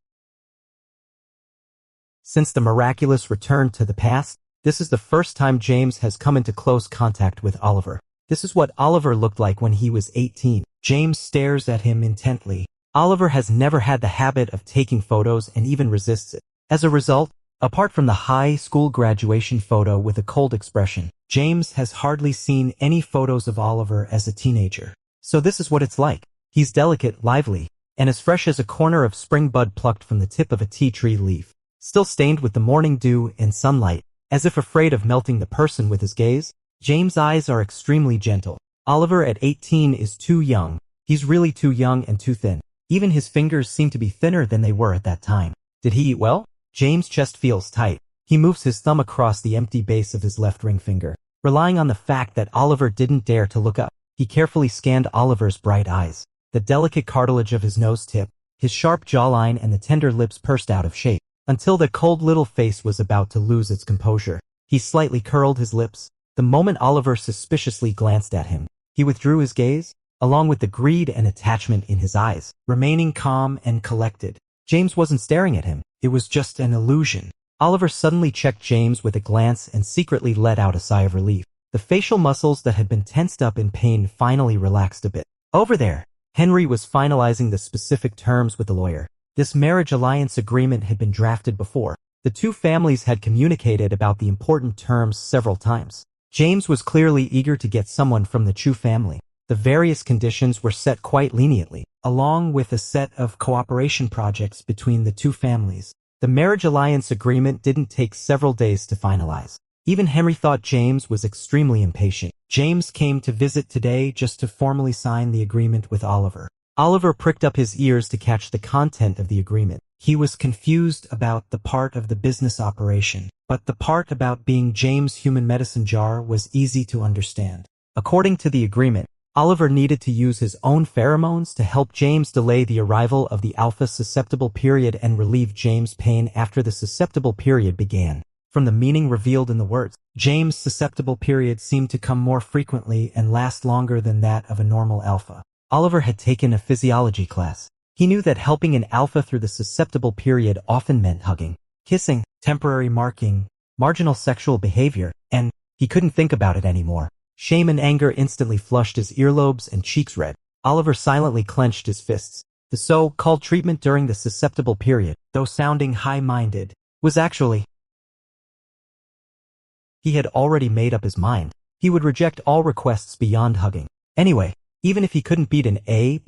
Since the miraculous return to the past, this is the first time James has come into close contact with Oliver. This is what Oliver looked like when he was 18. James stares at him intently. Oliver has never had the habit of taking photos and even resists it. As a result, apart from the high school graduation photo with a cold expression, James has hardly seen any photos of Oliver as a teenager. So this is what it's like. He's delicate, lively, and as fresh as a corner of spring bud plucked from the tip of a tea tree leaf, still stained with the morning dew and sunlight. As if afraid of melting the person with his gaze, James' eyes are extremely gentle. Oliver at 18 is too young. He's really too young and too thin. Even his fingers seem to be thinner than they were at that time. Did he eat well? James' chest feels tight. He moves his thumb across the empty base of his left ring finger. Relying on the fact that Oliver didn't dare to look up, he carefully scanned Oliver's bright eyes. The delicate cartilage of his nose tip, his sharp jawline and the tender lips pursed out of shape, until the cold little face was about to lose its composure. He slightly curled his lips. The moment Oliver suspiciously glanced at him, he withdrew his gaze, along with the greed and attachment in his eyes, remaining calm and collected. James wasn't staring at him. It was just an illusion. Oliver suddenly checked James with a glance and secretly let out a sigh of relief. The facial muscles that had been tensed up in pain finally relaxed a bit. Over there, Henry was finalizing the specific terms with the lawyer. This marriage alliance agreement had been drafted before, The two families had communicated about the important terms several times. James was clearly eager to get someone from the Chu family. The various conditions were set quite leniently, along with a set of cooperation projects between the two families. The marriage alliance agreement didn't take several days to finalize. Even Henry thought James was extremely impatient. James came to visit today just to formally sign the agreement with Oliver. Oliver pricked up his ears to catch the content of the agreement. He was confused about the part of the business operation, but the part about being James' human medicine jar was easy to understand. According to the agreement, Oliver needed to use his own pheromones to help James delay the arrival of the alpha susceptible period and relieve James' pain after the susceptible period began. From the meaning revealed in the words, James' susceptible period seemed to come more frequently and last longer than that of a normal alpha. Oliver had taken a physiology class. He knew that helping an alpha through the susceptible period often meant hugging, kissing, temporary marking, marginal sexual behavior, and he couldn't think about it anymore. Shame and anger instantly flushed his earlobes and cheeks red. Oliver silently clenched his fists. The so-called treatment during the susceptible period, though sounding high-minded, was actually... He had already made up his mind. He would reject all requests beyond hugging. Anyway, even if he couldn't beat an A+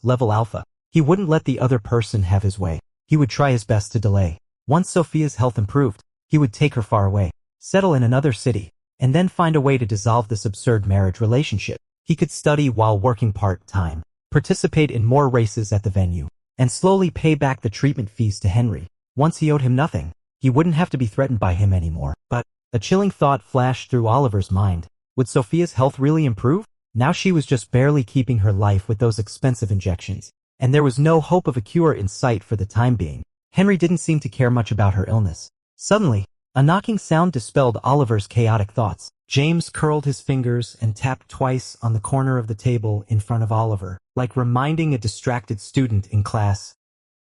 level alpha, he wouldn't let the other person have his way. He would try his best to delay. Once Sophia's health improved, he would take her far away, settle in another city, and then find a way to dissolve this absurd marriage relationship. He could study while working part-time, participate in more races at the venue, and slowly pay back the treatment fees to Henry. Once he owed him nothing, he wouldn't have to be threatened by him anymore. But a chilling thought flashed through Oliver's mind. Would Sophia's health really improve? Now she was just barely keeping her life with those expensive injections, and there was no hope of a cure in sight for the time being. Henry didn't seem to care much about her illness. Suddenly, a knocking sound dispelled Oliver's chaotic thoughts. James curled his fingers and tapped twice on the corner of the table in front of Oliver, like reminding a distracted student in class.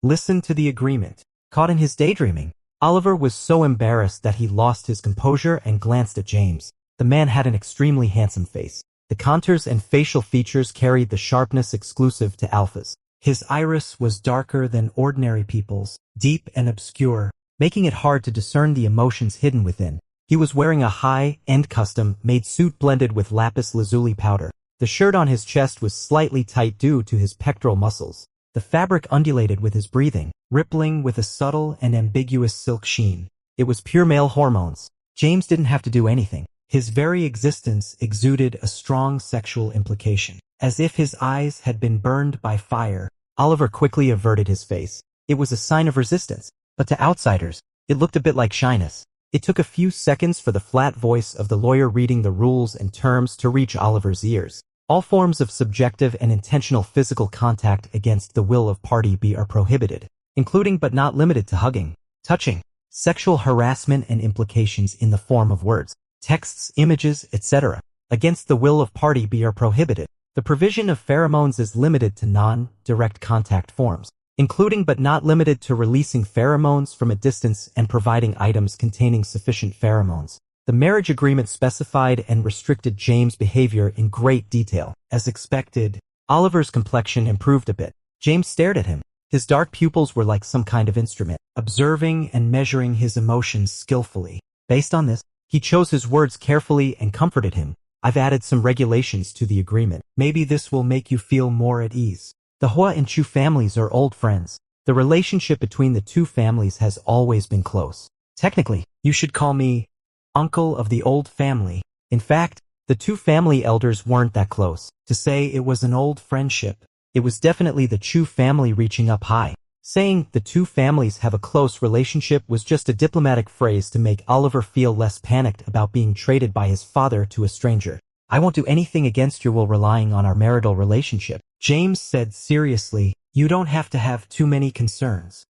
Listen to the agreement. Caught in his daydreaming, Oliver was so embarrassed that he lost his composure and glanced at James. The man had an extremely handsome face. The contours and facial features carried the sharpness exclusive to alphas. His iris was darker than ordinary people's, deep and obscure, making it hard to discern the emotions hidden within. He was wearing a high-end custom-made suit blended with lapis lazuli powder. The shirt on his chest was slightly tight due to his pectoral muscles. The fabric undulated with his breathing, rippling with a subtle and ambiguous silk sheen. It was pure male hormones. James didn't have to do anything. His very existence exuded a strong sexual implication. As if his eyes had been burned by fire, Oliver quickly averted his face. It was a sign of resistance, but to outsiders, it looked a bit like shyness. It took a few seconds for the flat voice of the lawyer reading the rules and terms to reach Oliver's ears. All forms of subjective and intentional physical contact against the will of party B are prohibited, including but not limited to hugging, touching, sexual harassment and implications in the form of words, texts, images, etc. against the will of party B are prohibited. The provision of pheromones is limited to non-direct contact forms, including but not limited to releasing pheromones from a distance and providing items containing sufficient pheromones. The marriage agreement specified and restricted James' behavior in great detail. As expected, Oliver's complexion improved a bit. James stared at him. His dark pupils were like some kind of instrument, observing and measuring his emotions skillfully. Based on this, he chose his words carefully and comforted him. I've added some regulations to the agreement. Maybe this will make you feel more at ease. The Hua and Chu families are old friends. The relationship between the two families has always been close. Technically, you should call me uncle of the old family. In fact, the two family elders weren't that close. To say it was an old friendship, it was definitely the Chu family reaching up high. Saying the two families have a close relationship was just a diplomatic phrase to make Oliver feel less panicked about being traded by his father to a stranger. I won't do anything against your will relying on our marital relationship, James said seriously. You don't have to have too many concerns.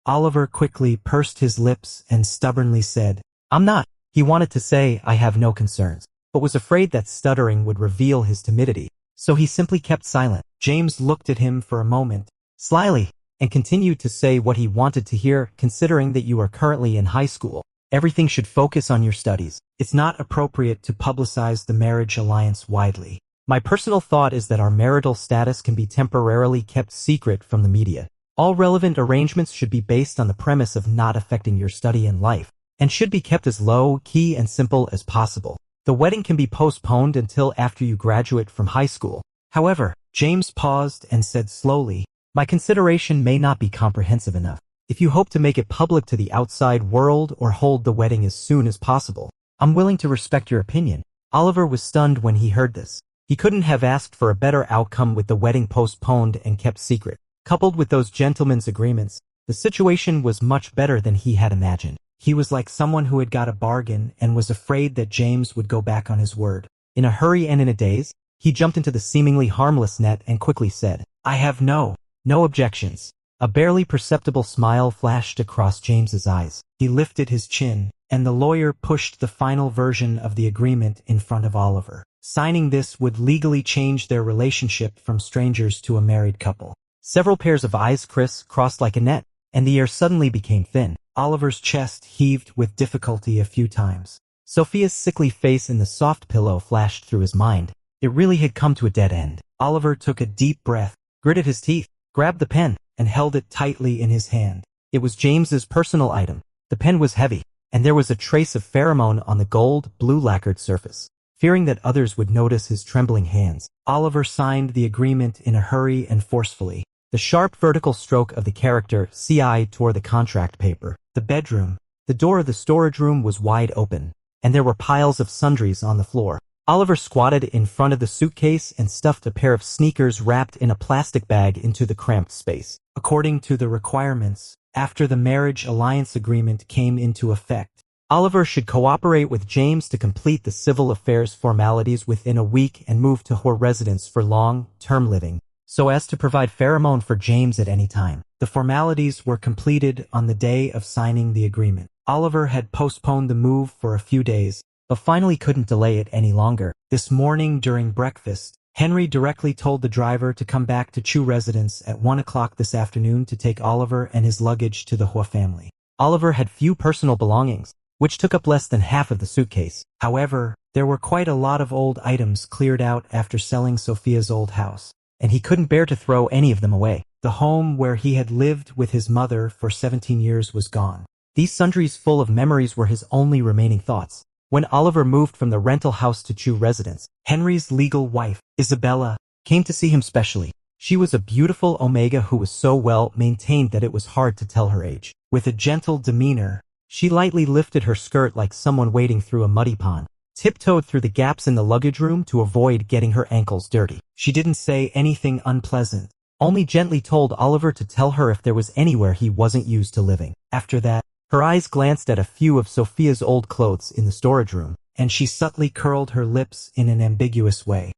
Oliver quickly pursed his lips and stubbornly said, I'm not. He wanted to say, I have no concerns, but was afraid that stuttering would reveal his timidity, so he simply kept silent. James looked at him for a moment, slyly, and continued to say what he wanted to hear. Considering that you are currently in high school, everything should focus on your studies. It's not appropriate to publicize the marriage alliance widely. My personal thought is that our marital status can be temporarily kept secret from the media. All relevant arrangements should be based on the premise of not affecting your study and life, and should be kept as low-key and simple as possible. The wedding can be postponed until after you graduate from high school. However, James paused and said slowly, "My consideration may not be comprehensive enough. If you hope to make it public to the outside world or hold the wedding as soon as possible, I'm willing to respect your opinion." Oliver was stunned when he heard this. He couldn't have asked for a better outcome with the wedding postponed and kept secret. Coupled with those gentlemen's agreements, the situation was much better than he had imagined. He was like someone who had got a bargain and was afraid that James would go back on his word. In a hurry and in a daze, he jumped into the seemingly harmless net and quickly said, "I have no objections." A barely perceptible smile flashed across James's eyes. He lifted his chin, and the lawyer pushed the final version of the agreement in front of Oliver. Signing this would legally change their relationship from strangers to a married couple. Several pairs of eyes crossed like a net, and the air suddenly became thin. Oliver's chest heaved with difficulty a few times. Sophia's sickly face in the soft pillow flashed through his mind. It really had come to a dead end. Oliver took a deep breath, gritted his teeth, grabbed the pen, and held it tightly in his hand. It was James's personal item. The pen was heavy, and there was a trace of pheromone on the blue lacquered surface. Fearing that others would notice his trembling hands, Oliver signed the agreement in a hurry and forcefully. The sharp vertical stroke of the character CI tore the contract paper. The door of the storage room was wide open, and there were piles of sundries on the floor. Oliver squatted in front of the suitcase and stuffed a pair of sneakers wrapped in a plastic bag into the cramped space. According to the requirements, after the marriage alliance agreement came into effect, Oliver should cooperate with James to complete the civil affairs formalities within a week and move to her residence for long-term living, so as to provide pheromone for James at any time. The formalities were completed on the day of signing the agreement. Oliver had postponed the move for a few days, but finally couldn't delay it any longer. This morning during breakfast, Henry directly told the driver to come back to Chu residence at 1 o'clock this afternoon to take Oliver and his luggage to the Hua family. Oliver had few personal belongings, which took up less than half of the suitcase. However, there were quite a lot of old items cleared out after selling Sophia's old house, and he couldn't bear to throw any of them away. The home where he had lived with his mother for 17 years was gone. These sundries full of memories were his only remaining thoughts. When Oliver moved from the rental house to Chu residence, Henry's legal wife, Isabella, came to see him specially. She was a beautiful Omega who was so well maintained that it was hard to tell her age. With a gentle demeanor, she lightly lifted her skirt like someone wading through a muddy pond, tiptoed through the gaps in the luggage room to avoid getting her ankles dirty. She didn't say anything unpleasant, only gently told Oliver to tell her if there was anywhere he wasn't used to living. After that, her eyes glanced at a few of Sophia's old clothes in the storage room, and she subtly curled her lips in an ambiguous way.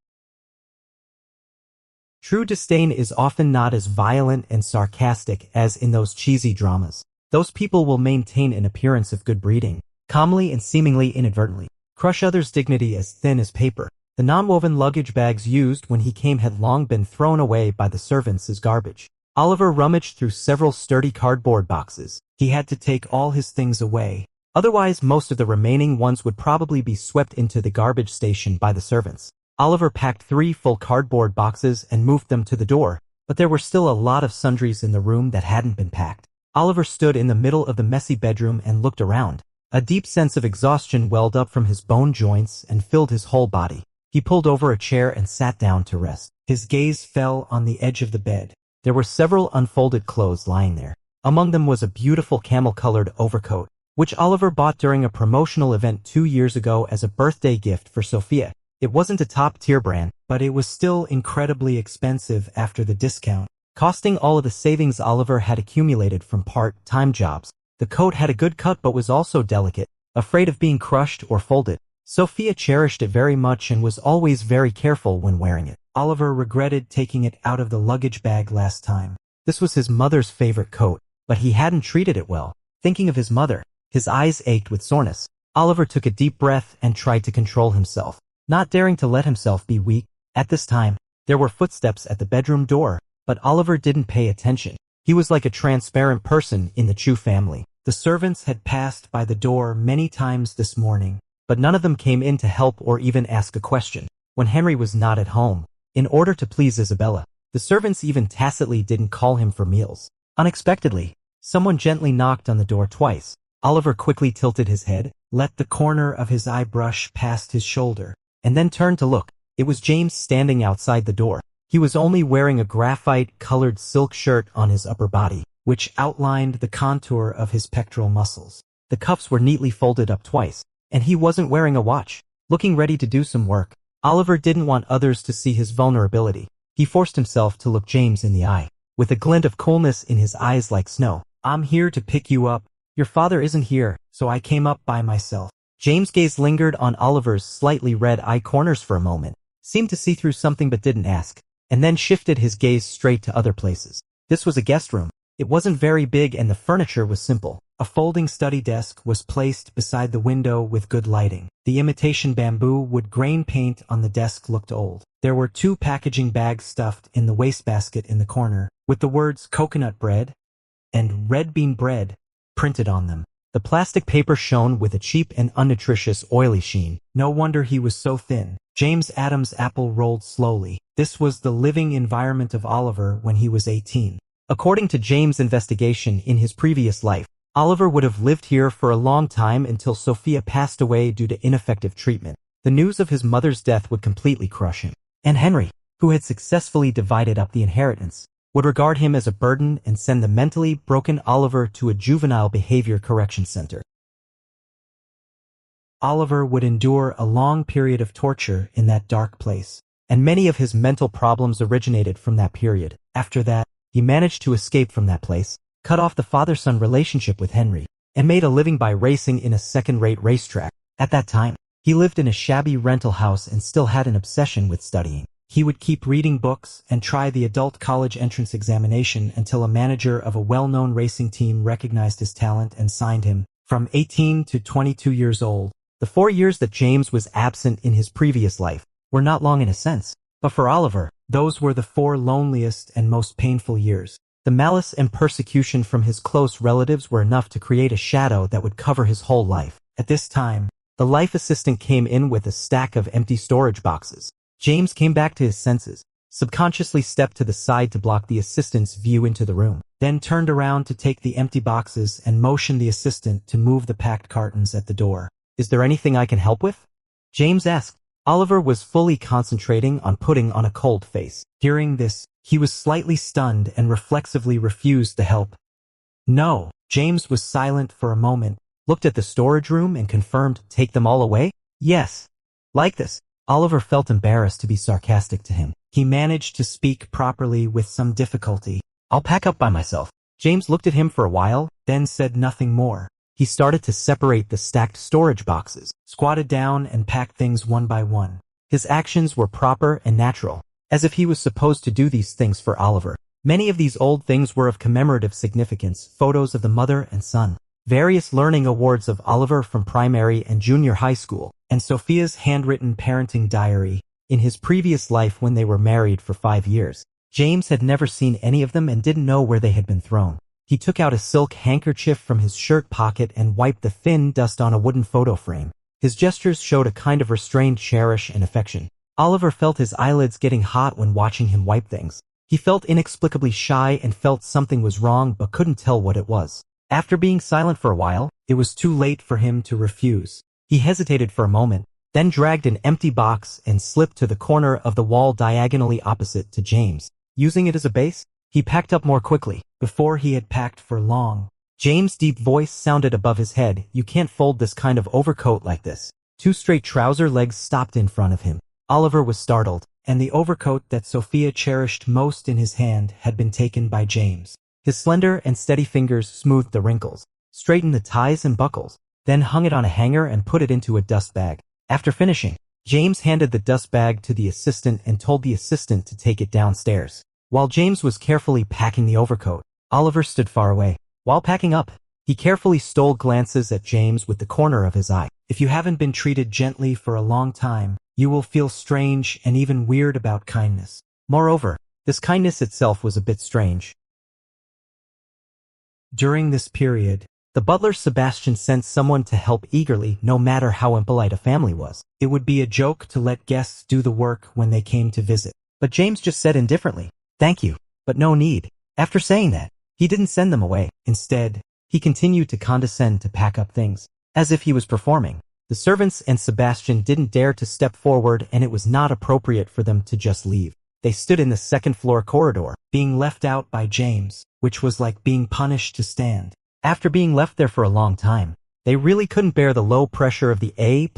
True disdain is often not as violent and sarcastic as in those cheesy dramas. Those people will maintain an appearance of good breeding, calmly and seemingly inadvertently crush others' dignity as thin as paper. The non-woven luggage bags used when he came had long been thrown away by the servants as garbage. Oliver rummaged through several sturdy cardboard boxes. He had to take all his things away. Otherwise, most of the remaining ones would probably be swept into the garbage station by the servants. Oliver packed 3 full cardboard boxes and moved them to the door, but there were still a lot of sundries in the room that hadn't been packed. Oliver stood in the middle of the messy bedroom and looked around. A deep sense of exhaustion welled up from his bone joints and filled his whole body. He pulled over a chair and sat down to rest. His gaze fell on the edge of the bed. There were several unfolded clothes lying there. Among them was a beautiful camel-colored overcoat, which Oliver bought during a promotional event 2 years ago as a birthday gift for Sophia. It wasn't a top-tier brand, but it was still incredibly expensive after the discount, costing all of the savings Oliver had accumulated from part-time jobs. The coat had a good cut but was also delicate, afraid of being crushed or folded. Sophia cherished it very much and was always very careful when wearing it. Oliver regretted taking it out of the luggage bag last time. This was his mother's favorite coat, but he hadn't treated it well. Thinking of his mother, his eyes ached with soreness. Oliver took a deep breath and tried to control himself, not daring to let himself be weak. At this time, there were footsteps at the bedroom door, but Oliver didn't pay attention. He was like a transparent person in the Chu family. The servants had passed by the door many times this morning, but none of them came in to help or even ask a question. When Henry was not at home, in order to please Isabella, the servants even tacitly didn't call him for meals. Unexpectedly, someone gently knocked on the door twice. Oliver quickly tilted his head, let the corner of his eye brush past his shoulder, and then turned to look. It was James standing outside the door. He was only wearing a graphite-colored silk shirt on his upper body, which outlined the contour of his pectoral muscles. The cuffs were neatly folded up twice, and he wasn't wearing a watch. Looking ready to do some work, Oliver didn't want others to see his vulnerability. He forced himself to look James in the eye, with a glint of coolness in his eyes like snow. "I'm here to pick you up. Your father isn't here, so I came up by myself." James' gaze lingered on Oliver's slightly red eye corners for a moment, seemed to see through something but didn't ask, and then shifted his gaze straight to other places. This was a guest room. It wasn't very big and the furniture was simple. A folding study desk was placed beside the window with good lighting. The imitation bamboo wood grain paint on the desk looked old. There were 2 packaging bags stuffed in the wastebasket in the corner, with the words coconut bread and red bean bread printed on them. The plastic paper shone with a cheap and unnutritious oily sheen. No wonder he was so thin. James Adams' apple rolled slowly. This was the living environment of Oliver when he was 18. According to James' investigation in his previous life, Oliver would have lived here for a long time until Sophia passed away due to ineffective treatment. The news of his mother's death would completely crush him. And Henry, who had successfully divided up the inheritance, would regard him as a burden and send the mentally broken Oliver to a juvenile behavior correction center. Oliver would endure a long period of torture in that dark place, and many of his mental problems originated from that period. After that, he managed to escape from that place, cut off the father-son relationship with Henry, and made a living by racing in a second-rate racetrack. At that time, he lived in a shabby rental house and still had an obsession with studying. He would keep reading books and try the adult college entrance examination until a manager of a well-known racing team recognized his talent and signed him. From 18 to 22 years old, the 4 years that James was absent in his previous life were not long in a sense, but for Oliver, those were the 4 loneliest and most painful years. The malice and persecution from his close relatives were enough to create a shadow that would cover his whole life. At this time, the life assistant came in with a stack of empty storage boxes. James came back to his senses, subconsciously stepped to the side to block the assistant's view into the room, then turned around to take the empty boxes and motioned the assistant to move the packed cartons at the door. "Is there anything I can help with?" James asked. Oliver was fully concentrating on putting on a cold face. Hearing this, he was slightly stunned and reflexively refused to help. "No." James was silent for a moment, looked at the storage room and confirmed, "Take them all away?" "Yes." Like this, Oliver felt embarrassed to be sarcastic to him. He managed to speak properly with some difficulty. "I'll pack up by myself." James looked at him for a while, then said nothing more. He started to separate the stacked storage boxes, squatted down and packed things one by one. His actions were proper and natural, as if he was supposed to do these things for Oliver. Many of these old things were of commemorative significance, photos of the mother and son, various learning awards of Oliver from primary and junior high school, and Sophia's handwritten parenting diary in his previous life when they were married for 5 years. James had never seen any of them and didn't know where they had been thrown. He took out a silk handkerchief from his shirt pocket and wiped the thin dust on a wooden photo frame. His gestures showed a kind of restrained cherish and affection. Oliver felt his eyelids getting hot when watching him wipe things. He felt inexplicably shy and felt something was wrong but couldn't tell what it was. After being silent for a while, it was too late for him to refuse. He hesitated for a moment, then dragged an empty box and slipped to the corner of the wall diagonally opposite to James. Using it as a base, he packed up more quickly, before he had packed for long. James' deep voice sounded above his head. "You can't fold this kind of overcoat like this." 2 straight trouser legs stopped in front of him. Oliver was startled, and the overcoat that Sophia cherished most in his hand had been taken by James. His slender and steady fingers smoothed the wrinkles, straightened the ties and buckles, then hung it on a hanger and put it into a dust bag. After finishing, James handed the dust bag to the assistant and told the assistant to take it downstairs. While James was carefully packing the overcoat, Oliver stood far away. While packing up, he carefully stole glances at James with the corner of his eye. If you haven't been treated gently for a long time, you will feel strange and even weird about kindness. Moreover, this kindness itself was a bit strange. During this period, the butler Sebastian sent someone to help eagerly, no matter how impolite a family was. It would be a joke to let guests do the work when they came to visit. But James just said indifferently, "Thank you, but no need." After saying that, He didn't send them away. Instead, he continued to condescend to pack up things, as if he was performing. The servants and Sebastian didn't dare to step forward, and it was not appropriate for them to just leave. They stood in the second-floor corridor, being left out by James, which was like being punished to stand. After being left there for a long time, they really couldn't bear the low pressure of the A+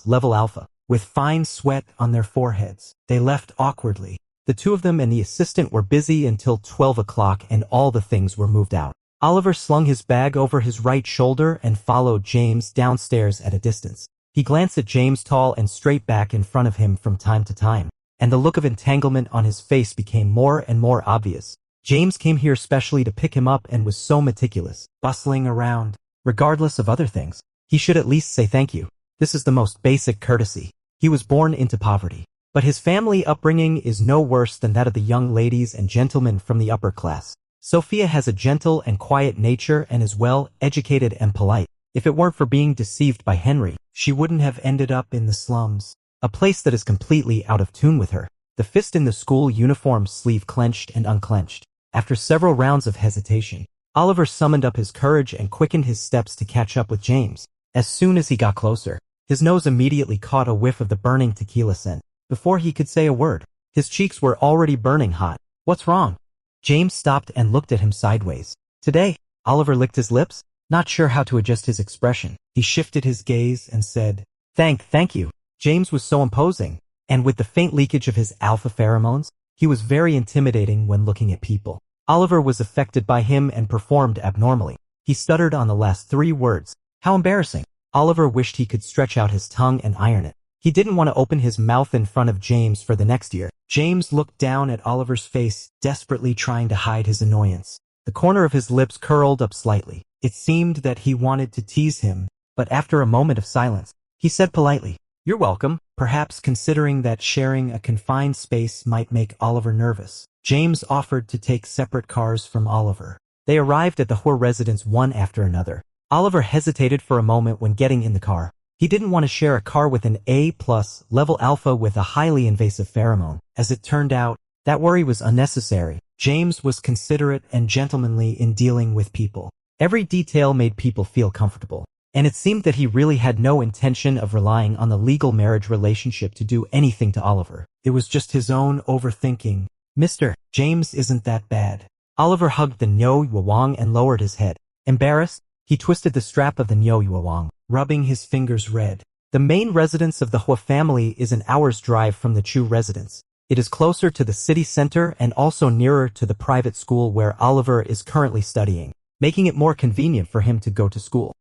level alpha. With fine sweat on their foreheads, they left awkwardly. The two of them and the assistant were busy until 12 o'clock, and all the things were moved out. Oliver slung his bag over his right shoulder and followed James downstairs at a distance. He glanced at James' tall and straight back in front of him from time to time, and the look of entanglement on his face became more and more obvious. James came here specially to pick him up and was so meticulous, bustling around. Regardless of other things, he should at least say thank you. This is the most basic courtesy. He was born into poverty, but his family upbringing is no worse than that of the young ladies and gentlemen from the upper class. Sophia has a gentle and quiet nature and is well educated and polite. If it weren't for being deceived by Henry, she wouldn't have ended up in the slums, a place that is completely out of tune with her. The fist in the school uniform sleeve clenched and unclenched. After several rounds of hesitation, Oliver summoned up his courage and quickened his steps to catch up with James. As soon as he got closer, his nose immediately caught a whiff of the burning tequila scent. Before he could say a word, his cheeks were already burning hot. "What's wrong?" James stopped and looked at him sideways. "Today," Oliver licked his lips, not sure how to adjust his expression. He shifted his gaze and said, Thank you." James was so imposing, and with the faint leakage of his alpha pheromones, he was very intimidating when looking at people. Oliver was affected by him and performed abnormally. He stuttered on the last 3 words. How embarrassing. Oliver wished he could stretch out his tongue and iron it. He didn't want to open his mouth in front of James for the next year. James looked down at Oliver's face, desperately trying to hide his annoyance. The corner of his lips curled up slightly. It seemed that he wanted to tease him, but after a moment of silence, he said politely, "You're welcome," perhaps considering that sharing a confined space might make Oliver nervous. James offered to take separate cars from Oliver. They arrived at the Hoare residence one after another. Oliver hesitated for a moment when getting in the car. He didn't want to share a car with an A+ level alpha with a highly invasive pheromone. As it turned out, that worry was unnecessary. James was considerate and gentlemanly in dealing with people. Every detail made people feel comfortable, and it seemed that he really had no intention of relying on the legal marriage relationship to do anything to Oliver. It was just his own overthinking. "Mr. James isn't that bad." Oliver hugged the Nyo-Yuwang and lowered his head. Embarrassed, he twisted the strap of the Nyo-Yuwang, rubbing his fingers red. The main residence of the Hua family is an hour's drive from the Chu residence. It is closer to the city center and also nearer to the private school where Oliver is currently studying, making it more convenient for him to go to school.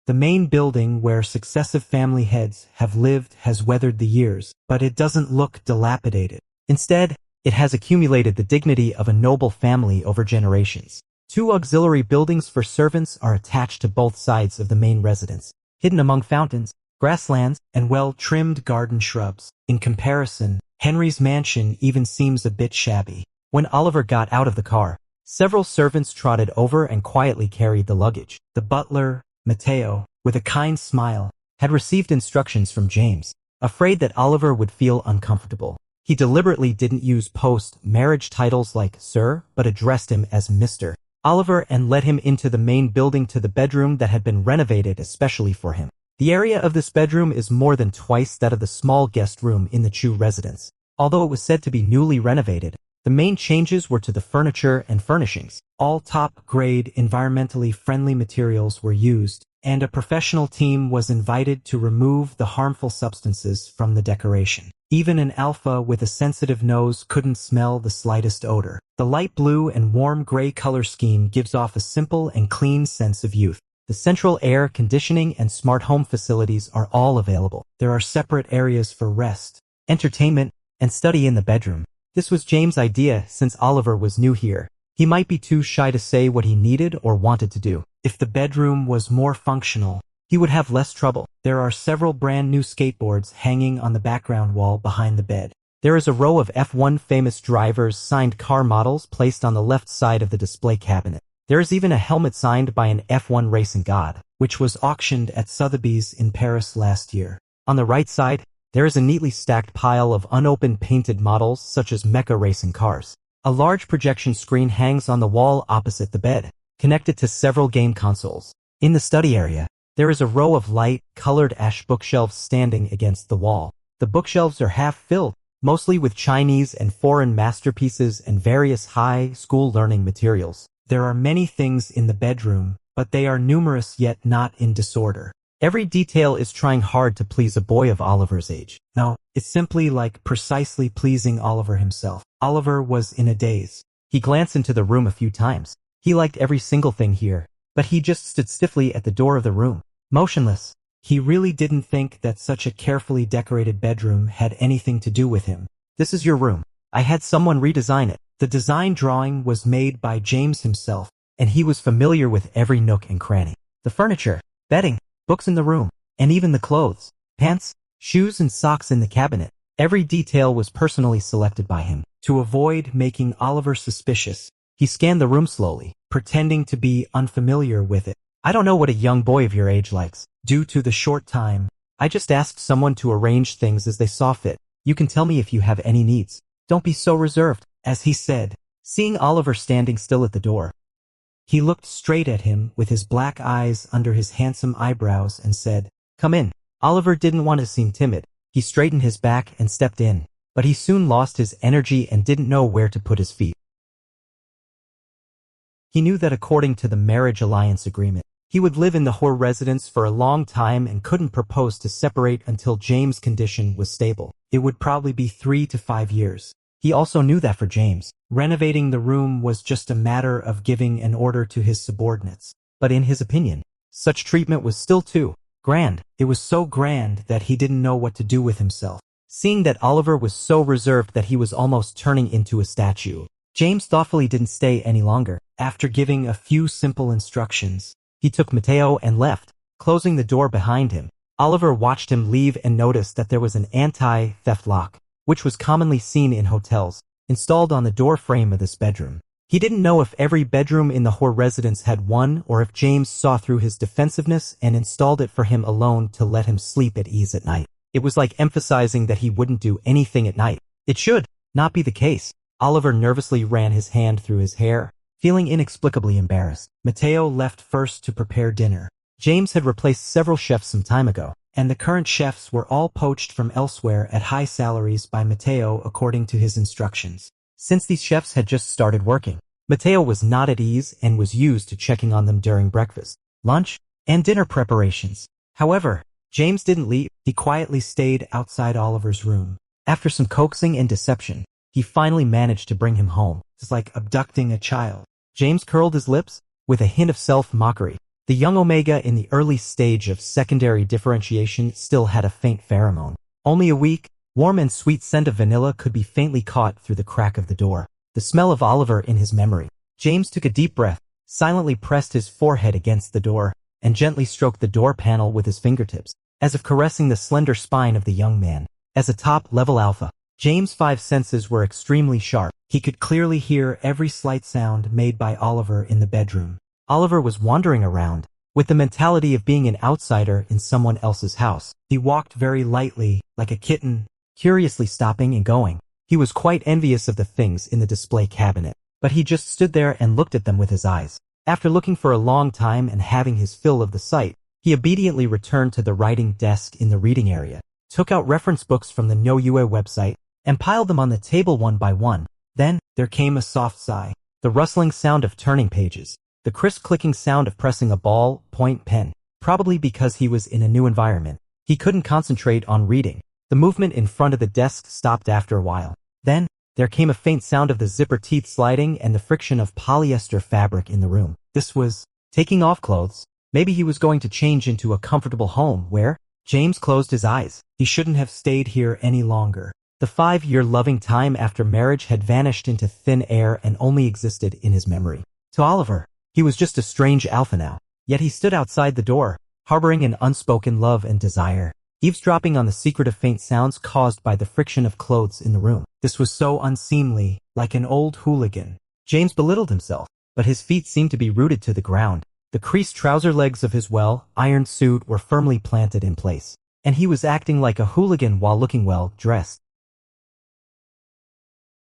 The main building where successive family heads have lived has weathered the years, but it doesn't look dilapidated. Instead, it has accumulated the dignity of a noble family over generations. 2 auxiliary buildings for servants are attached to both sides of the main residence, hidden among fountains, grasslands, and well-trimmed garden shrubs. In comparison, Henry's mansion even seems a bit shabby. When Oliver got out of the car, several servants trotted over and quietly carried the luggage. The butler, Matteo, with a kind smile, had received instructions from James, afraid that Oliver would feel uncomfortable. He deliberately didn't use post-marriage titles like Sir, but addressed him as Mr. Oliver and led him into the main building to the bedroom that had been renovated especially for him. The area of this bedroom is more than twice that of the small guest room in the Chu residence. Although it was said to be newly renovated, the main changes were to the furniture and furnishings. All top-grade, environmentally friendly materials were used, and a professional team was invited to remove the harmful substances from the decoration. Even an alpha with a sensitive nose couldn't smell the slightest odor. The light blue and warm gray color scheme gives off a simple and clean sense of youth. The central air conditioning and smart home facilities are all available. There are separate areas for rest, entertainment, and study in the bedroom. This was James' idea since Oliver was new here. He might be too shy to say what he needed or wanted to do. If the bedroom was more functional, he would have less trouble. There are several brand new skateboards hanging on the background wall behind the bed. There is a row of F1 famous drivers' signed car models placed on the left side of the display cabinet. There is even a helmet signed by an F1 racing god, which was auctioned at Sotheby's in Paris last year. On the right side, there is a neatly stacked pile of unopened painted models such as mecha racing cars. A large projection screen hangs on the wall opposite the bed, connected to several game consoles. In the study area, there is a row of light-colored ash bookshelves standing against the wall. The bookshelves are half filled, mostly with Chinese and foreign masterpieces and various high school learning materials. There are many things in the bedroom, but they are numerous yet not in disorder. Every detail is trying hard to please a boy of Oliver's age. No, it's simply like precisely pleasing Oliver himself. Oliver was in a daze. He glanced into the room a few times. He liked every single thing here, but he just stood stiffly at the door of the room, motionless. He really didn't think that such a carefully decorated bedroom had anything to do with him. This is your room. I had someone redesign it. The design drawing was made by James himself, and he was familiar with every nook and cranny. The furniture, bedding, books in the room, and even the clothes, pants, shoes and socks in the cabinet. Every detail was personally selected by him. To avoid making Oliver suspicious, he scanned the room slowly, pretending to be unfamiliar with it. I don't know what a young boy of your age likes. Due to the short time, I just asked someone to arrange things as they saw fit. You can tell me if you have any needs. Don't be so reserved, as he said, seeing Oliver standing still at the door. He looked straight at him with his black eyes under his handsome eyebrows and said, "Come in." Oliver didn't want to seem timid. He straightened his back and stepped in, but he soon lost his energy and didn't know where to put his feet. He knew that according to the marriage alliance agreement, he would live in the Hoare residence for a long time and couldn't propose to separate until James' condition was stable. It would probably be 3 to 5 years. He also knew that for James, renovating the room was just a matter of giving an order to his subordinates. But in his opinion, such treatment was still too grand. It was so grand that he didn't know what to do with himself. Seeing that Oliver was so reserved that he was almost turning into a statue, James thoughtfully didn't stay any longer. After giving a few simple instructions, he took Matteo and left, closing the door behind him. Oliver watched him leave and noticed that there was an anti-theft lock, which was commonly seen in hotels, installed on the door frame of this bedroom. He didn't know if every bedroom in the Hoare residence had one or if James saw through his defensiveness and installed it for him alone to let him sleep at ease at night. It was like emphasizing that he wouldn't do anything at night. It should not be the case. Oliver nervously ran his hand through his hair, feeling inexplicably embarrassed. Matteo left first to prepare dinner. James had replaced several chefs some time ago, and the current chefs were all poached from elsewhere at high salaries by Matteo according to his instructions. Since these chefs had just started working, Matteo was not at ease and was used to checking on them during breakfast, lunch, and dinner preparations. However, James didn't leave. He quietly stayed outside Oliver's room. After some coaxing and deception, he finally managed to bring him home. It's like abducting a child. James curled his lips with a hint of self-mockery. The young Omega in the early stage of secondary differentiation still had a faint pheromone. Only a weak, warm and sweet scent of vanilla could be faintly caught through the crack of the door. The smell of Oliver in his memory. James took a deep breath, silently pressed his forehead against the door, and gently stroked the door panel with his fingertips, as if caressing the slender spine of the young man. As a top-level alpha, James' 5 senses were extremely sharp. He could clearly hear every slight sound made by Oliver in the bedroom. Oliver was wandering around, with the mentality of being an outsider in someone else's house. He walked very lightly, like a kitten, curiously stopping and going. He was quite envious of the things in the display cabinet, but he just stood there and looked at them with his eyes. After looking for a long time and having his fill of the sight, he obediently returned to the writing desk in the reading area, took out reference books from the Yaoi website, and piled them on the table one by one. Then, there came a soft sigh, the rustling sound of turning pages, the crisp clicking sound of pressing a ball-point pen. Probably because he was in a new environment, he couldn't concentrate on reading. The movement in front of the desk stopped after a while. Then, there came a faint sound of the zipper teeth sliding and the friction of polyester fabric in the room. This was taking off clothes. Maybe he was going to change into a comfortable home where James closed his eyes. He shouldn't have stayed here any longer. The 5-year loving time after marriage had vanished into thin air and only existed in his memory. To Oliver, he was just a strange alpha now. Yet he stood outside the door, harboring an unspoken love and desire, eavesdropping on the secretive faint sounds caused by the friction of clothes in the room. This was so unseemly, like an old hooligan. James belittled himself, but his feet seemed to be rooted to the ground. The creased trouser legs of his well-ironed suit were firmly planted in place, and he was acting like a hooligan while looking well dressed.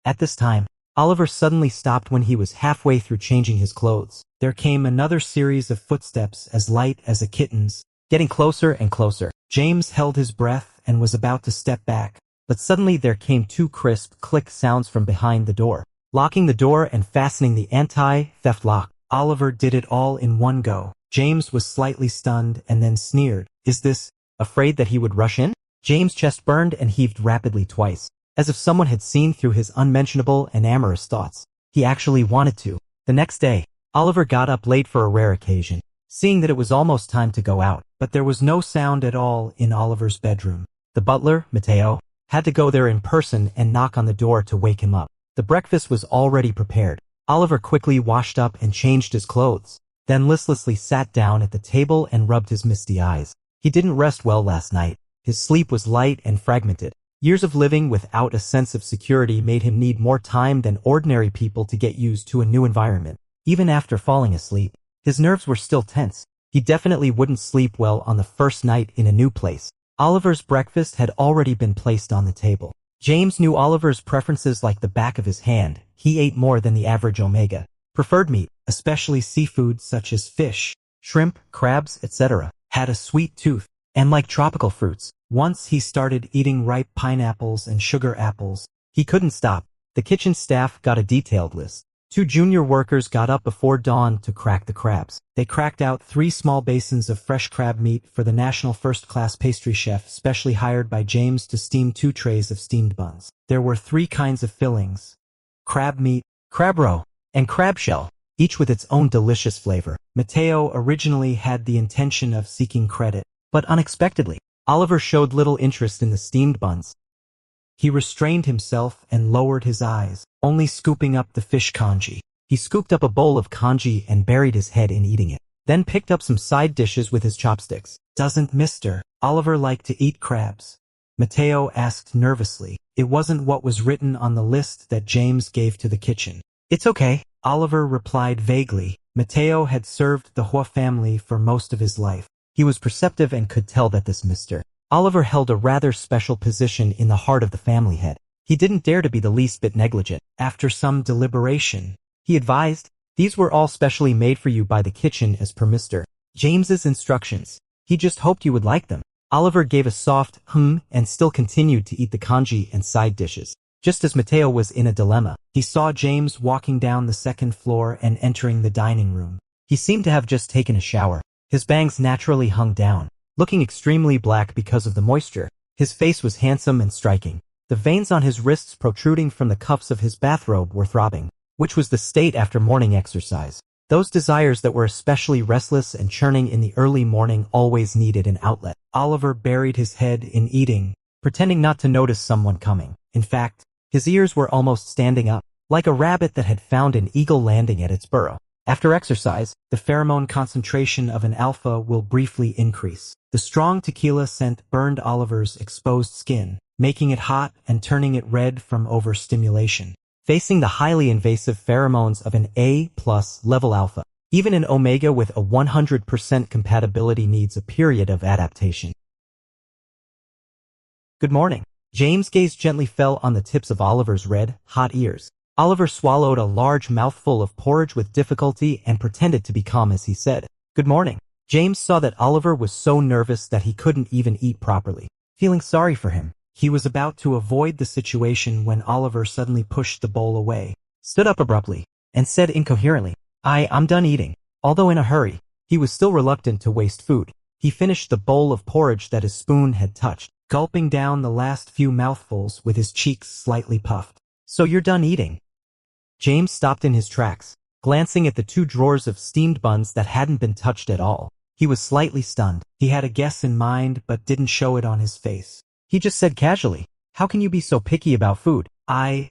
At this time, Oliver suddenly stopped when he was halfway through changing his clothes. There came another series of footsteps as light as a kitten's, getting closer and closer. James held his breath and was about to step back, but suddenly there came two crisp click sounds from behind the door. Locking the door and fastening the anti-theft lock, Oliver did it all in one go. James was slightly stunned and then sneered. Is this, afraid that he would rush in? James' chest burned and heaved rapidly twice, as if someone had seen through his unmentionable and amorous thoughts. He actually wanted to. The next day, Oliver got up late for a rare occasion, seeing that it was almost time to go out, but there was no sound at all in Oliver's bedroom. The butler, Matteo, had to go there in person and knock on the door to wake him up. The breakfast was already prepared. Oliver quickly washed up and changed his clothes, then listlessly sat down at the table and rubbed his misty eyes. He didn't rest well last night. His sleep was light and fragmented. Years of living without a sense of security made him need more time than ordinary people to get used to a new environment. Even after falling asleep, his nerves were still tense. He definitely wouldn't sleep well on the first night in a new place. Oliver's breakfast had already been placed on the table. James knew Oliver's preferences like the back of his hand. He ate more than the average omega. Preferred meat, especially seafood such as fish, shrimp, crabs, etc. Had a sweet tooth, and like tropical fruits. Once he started eating ripe pineapples and sugar apples, he couldn't stop. The kitchen staff got a detailed list. 2 junior workers got up before dawn to crack the crabs. They cracked out 3 small basins of fresh crab meat for the national first-class pastry chef specially hired by James to steam 2 trays of steamed buns. There were 3 kinds of fillings: crab meat, crab roe, and crab shell, each with its own delicious flavor. Matteo originally had the intention of seeking credit, but unexpectedly, Oliver showed little interest in the steamed buns. He restrained himself and lowered his eyes, only scooping up the fish congee. He scooped up a bowl of congee and buried his head in eating it, then picked up some side dishes with his chopsticks. Doesn't Mr. Oliver like to eat crabs? Matteo asked nervously. It wasn't what was written on the list that James gave to the kitchen. It's okay, Oliver replied vaguely. Matteo had served the Hua family for most of his life. He was perceptive and could tell that this Mr. Oliver held a rather special position in the heart of the family head. He didn't dare to be the least bit negligent. After some deliberation, he advised, these were all specially made for you by the kitchen as per Mr. James's instructions. He just hoped you would like them. Oliver gave a soft and still continued to eat the congee and side dishes. Just as Matteo was in a dilemma, he saw James walking down the second floor and entering the dining room. He seemed to have just taken a shower. His bangs naturally hung down, looking extremely black because of the moisture. His face was handsome and striking. The veins on his wrists protruding from the cuffs of his bathrobe were throbbing, which was the state after morning exercise. Those desires that were especially restless and churning in the early morning always needed an outlet. Oliver buried his head in eating, pretending not to notice someone coming. In fact, his ears were almost standing up, like a rabbit that had found an eagle landing at its burrow. After exercise, the pheromone concentration of an alpha will briefly increase. The strong tequila scent burned Oliver's exposed skin, making it hot and turning it red from overstimulation. Facing the highly invasive pheromones of an A+ level alpha, even an omega with a 100% compatibility needs a period of adaptation. Good morning. James' gaze gently fell on the tips of Oliver's red, hot ears. Oliver swallowed a large mouthful of porridge with difficulty and pretended to be calm as he said, Good morning. James saw that Oliver was so nervous that he couldn't even eat properly. Feeling sorry for him, he was about to avoid the situation when Oliver suddenly pushed the bowl away, stood up abruptly, and said incoherently, I'm done eating. Although in a hurry, he was still reluctant to waste food. He finished the bowl of porridge that his spoon had touched, gulping down the last few mouthfuls with his cheeks slightly puffed. So you're done eating? James stopped in his tracks, glancing at the 2 drawers of steamed buns that hadn't been touched at all. He was slightly stunned. He had a guess in mind but didn't show it on his face. He just said casually, How can you be so picky about food? I'm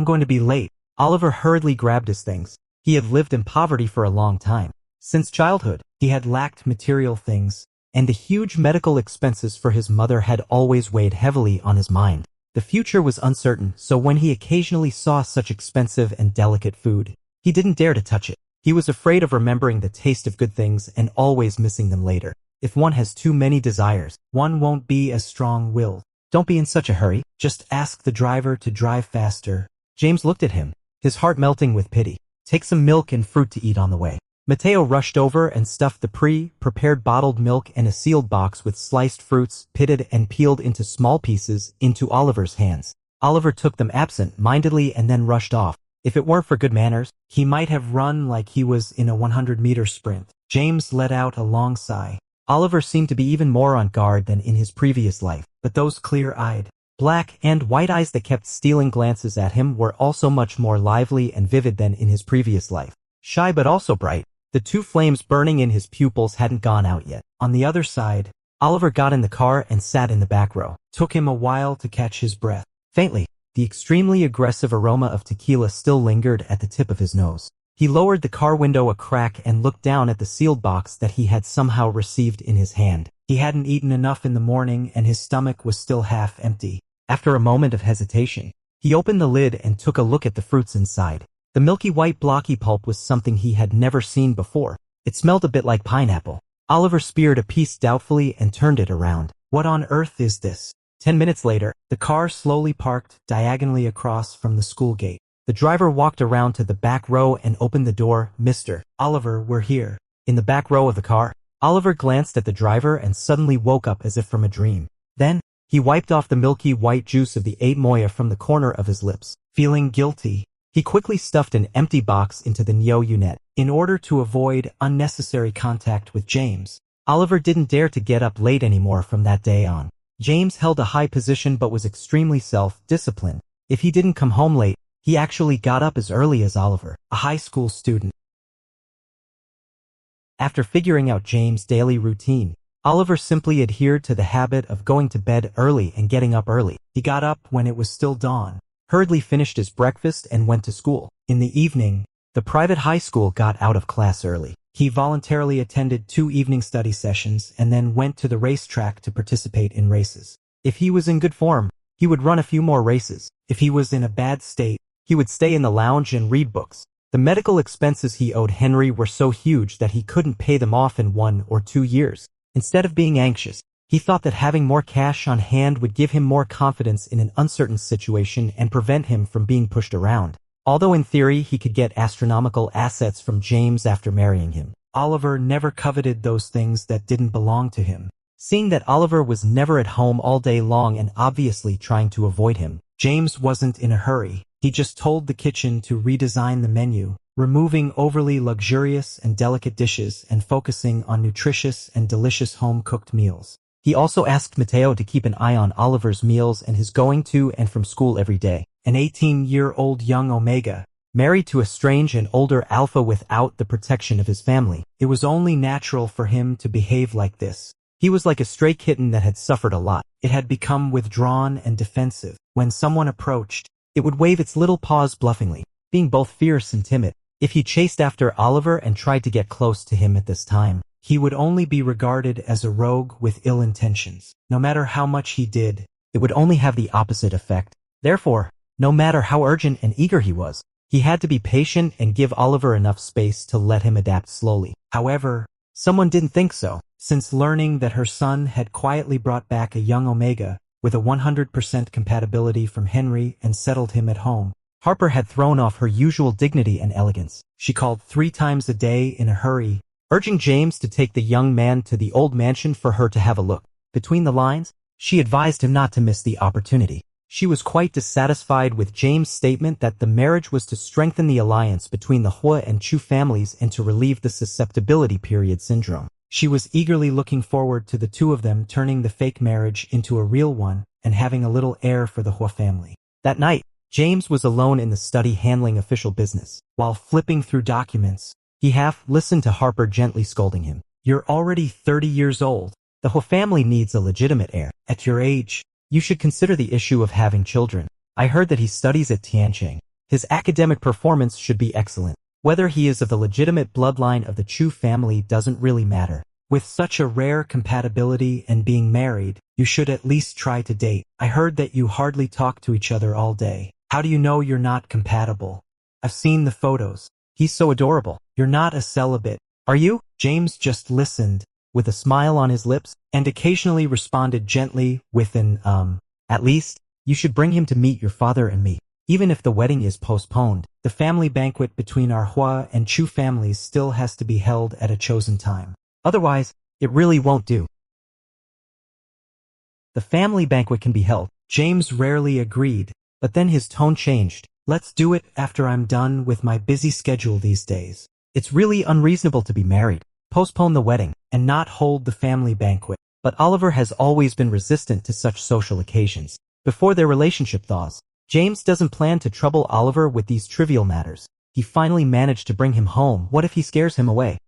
going to be late. Oliver hurriedly grabbed his things. He had lived in poverty for a long time. Since childhood, he had lacked material things, and the huge medical expenses for his mother had always weighed heavily on his mind. The future was uncertain, so when he occasionally saw such expensive and delicate food, he didn't dare to touch it. He was afraid of remembering the taste of good things and always missing them later. If one has too many desires, one won't be as strong-willed. Don't be in such a hurry. Just ask the driver to drive faster. James looked at him. his heart melting with pity. Take some milk and fruit to eat on the way. Matteo rushed over and stuffed the pre-prepared bottled milk and a sealed box with sliced fruits, pitted and peeled into small pieces, into Oliver's hands. Oliver took them absent-mindedly and then rushed off. If it weren't for good manners, he might have run like he was in a 100-meter sprint. James let out a long sigh. Oliver seemed to be even more on guard than in his previous life, but those clear-eyed, black and white eyes that kept stealing glances at him were also much more lively and vivid than in his previous life. Shy but also bright, the two flames burning in his pupils hadn't gone out yet. On the other side, Oliver got in the car and sat in the back row. Took him a while to catch his breath. Faintly, the extremely aggressive aroma of tequila still lingered at the tip of his nose. He lowered the car window a crack and looked down at the sealed box that he had somehow received in his hand. He hadn't eaten enough in the morning and his stomach was still half empty. After a moment of hesitation, he opened the lid and took a look at the fruits inside. The milky white blocky pulp was something he had never seen before. It smelled a bit like pineapple. Oliver speared a piece doubtfully and turned it around. What on earth is this? 10 minutes later, the car slowly parked diagonally across from the school gate. The driver walked around to the back row and opened the door. Mr. Oliver, we're here. In the back row of the car, Oliver glanced at the driver and suddenly woke up as if from a dream. Then, he wiped off the milky white juice of the 8 moya from the corner of his lips. Feeling guilty, he quickly stuffed an empty box into the Neo unit. In order to avoid unnecessary contact with James, Oliver didn't dare to get up late anymore from that day on. James held a high position but was extremely self-disciplined. If he didn't come home late, he actually got up as early as Oliver, a high school student. After figuring out James' daily routine, Oliver simply adhered to the habit of going to bed early and getting up early. He got up when it was still dawn, hurriedly finished his breakfast and went to school. In the evening, the private high school got out of class early. He voluntarily attended 2 evening study sessions and then went to the racetrack to participate in races. If he was in good form, he would run a few more races. If he was in a bad state, he would stay in the lounge and read books. The medical expenses he owed Henry were so huge that he couldn't pay them off in 1 or 2 years. Instead of being anxious, he thought that having more cash on hand would give him more confidence in an uncertain situation and prevent him from being pushed around. Although in theory he could get astronomical assets from James after marrying him, Oliver never coveted those things that didn't belong to him. Seeing that Oliver was never at home all day long and obviously trying to avoid him, James wasn't in a hurry. He just told the kitchen to redesign the menu, removing overly luxurious and delicate dishes and focusing on nutritious and delicious home-cooked meals. He also asked Matteo to keep an eye on Oliver's meals and his going to and from school every day. An 18-year-old young Omega, married to a strange and older Alpha without the protection of his family. It was only natural for him to behave like this. He was like a stray kitten that had suffered a lot. It had become withdrawn and defensive. When someone approached, it would wave its little paws bluffingly, being both fierce and timid. If he chased after Oliver and tried to get close to him at this time, he would only be regarded as a rogue with ill intentions. No matter how much he did, it would only have the opposite effect. Therefore, no matter how urgent and eager he was, he had to be patient and give Oliver enough space to let him adapt slowly. However, someone didn't think so. Since learning that her son had quietly brought back a young Omega with a 100% compatibility from Henry and settled him at home, Harper had thrown off her usual dignity and elegance. She called 3 times a day in a hurry, urging James to take the young man to the old mansion for her to have a look. Between the lines, she advised him not to miss the opportunity. She was quite dissatisfied with James' statement that the marriage was to strengthen the alliance between the Hua and Chu families and to relieve the susceptibility period syndrome. She was eagerly looking forward to the two of them turning the fake marriage into a real one and having a little heir for the Hua family. That night, James was alone in the study handling official business. While flipping through documents, he half listened to Harper gently scolding him. "You're already 30 years old. The Hua family needs a legitimate heir. At your age, you should consider the issue of having children. I heard that he studies at Tianjin. His academic performance should be excellent. Whether he is of the legitimate bloodline of the Chu family doesn't really matter. With such a rare compatibility and being married, you should at least try to date. I heard that you hardly talk to each other all day. How do you know you're not compatible? I've seen the photos. He's so adorable. You're not a celibate, are you?" James just listened, with a smile on his lips, and occasionally responded gently with an, at least, you should bring him to meet your father and me. Even if the wedding is postponed, the family banquet between our Hua and Chu families still has to be held at a chosen time. Otherwise, it really won't do. The family banquet can be held. James rarely agreed, but then his tone changed. Let's do it after I'm done with my busy schedule these days. It's really unreasonable to be married, postpone the wedding, and not hold the family banquet. But Oliver has always been resistant to such social occasions. Before their relationship thaws, James doesn't plan to trouble Oliver with these trivial matters. He finally managed to bring him home. What if he scares him away?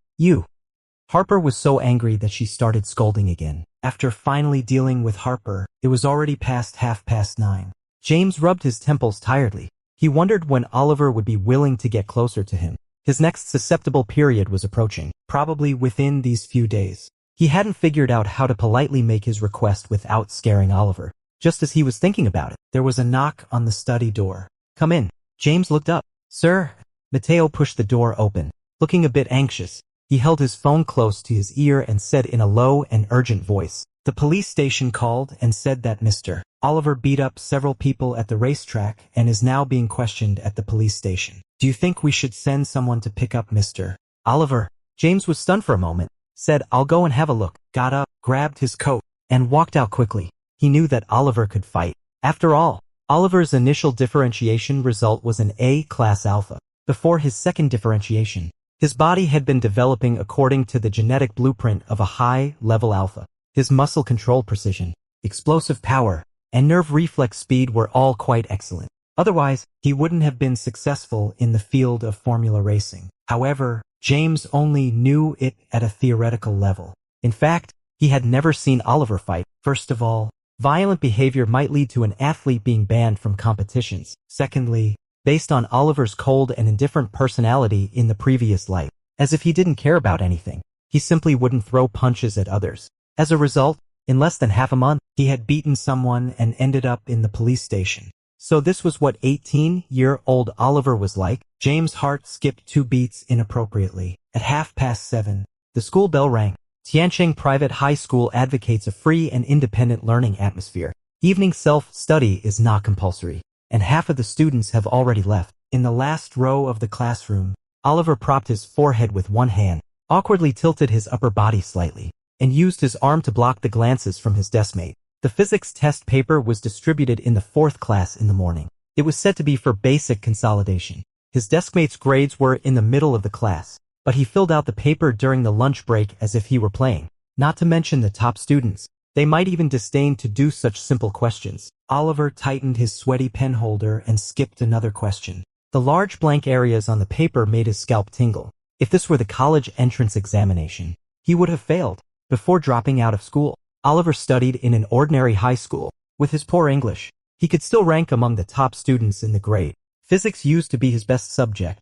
Harper was so angry that she started scolding again. After finally dealing with Harper, it was already past 9:30. James rubbed his temples tiredly. He wondered when Oliver would be willing to get closer to him. His next susceptible period was approaching, probably within these few days. He hadn't figured out how to politely make his request without scaring Oliver. Just as he was thinking about it, there was a knock on the study door. Come in. James looked up. Sir? Mateo pushed the door open, looking a bit anxious. He held his phone close to his ear and said in a low and urgent voice, "The police station called and said that Mr. Oliver beat up several people at the racetrack and is now being questioned at the police station. Do you think we should send someone to pick up Mr. Oliver?" James was stunned for a moment, said, "I'll go and have a look," got up, grabbed his coat, and walked out quickly. He knew that Oliver could fight. After all, Oliver's initial differentiation result was an A-class alpha. Before his second differentiation, his body had been developing according to the genetic blueprint of a high-level alpha. His muscle control precision, explosive power, and nerve reflex speed were all quite excellent. Otherwise, he wouldn't have been successful in the field of formula racing. However, James only knew it at a theoretical level. In fact, he had never seen Oliver fight. First of all, violent behavior might lead to an athlete being banned from competitions. Secondly, based on Oliver's cold and indifferent personality in the previous life, as if he didn't care about anything, he simply wouldn't throw punches at others. As a result, in less than half a month, he had beaten someone and ended up in the police station. So this was what 18-year-old Oliver was like. James' heart skipped 2 beats inappropriately. At 7:30, the school bell rang. Tiancheng Private High School advocates a free and independent learning atmosphere. Evening self-study is not compulsory, and half of the students have already left. In the last row of the classroom, Oliver propped his forehead with one hand, awkwardly tilted his upper body slightly, and used his arm to block the glances from his deskmate. The physics test paper was distributed in the 4th class in the morning. It was said to be for basic consolidation. His deskmate's grades were in the middle of the class, but he filled out the paper during the lunch break as if he were playing. Not to mention the top students. They might even disdain to do such simple questions. Oliver tightened his sweaty pen holder and skipped another question. The large blank areas on the paper made his scalp tingle. If this were the college entrance examination, he would have failed. Before dropping out of school, Oliver studied in an ordinary high school. With his poor English, he could still rank among the top students in the grade. Physics used to be his best subject,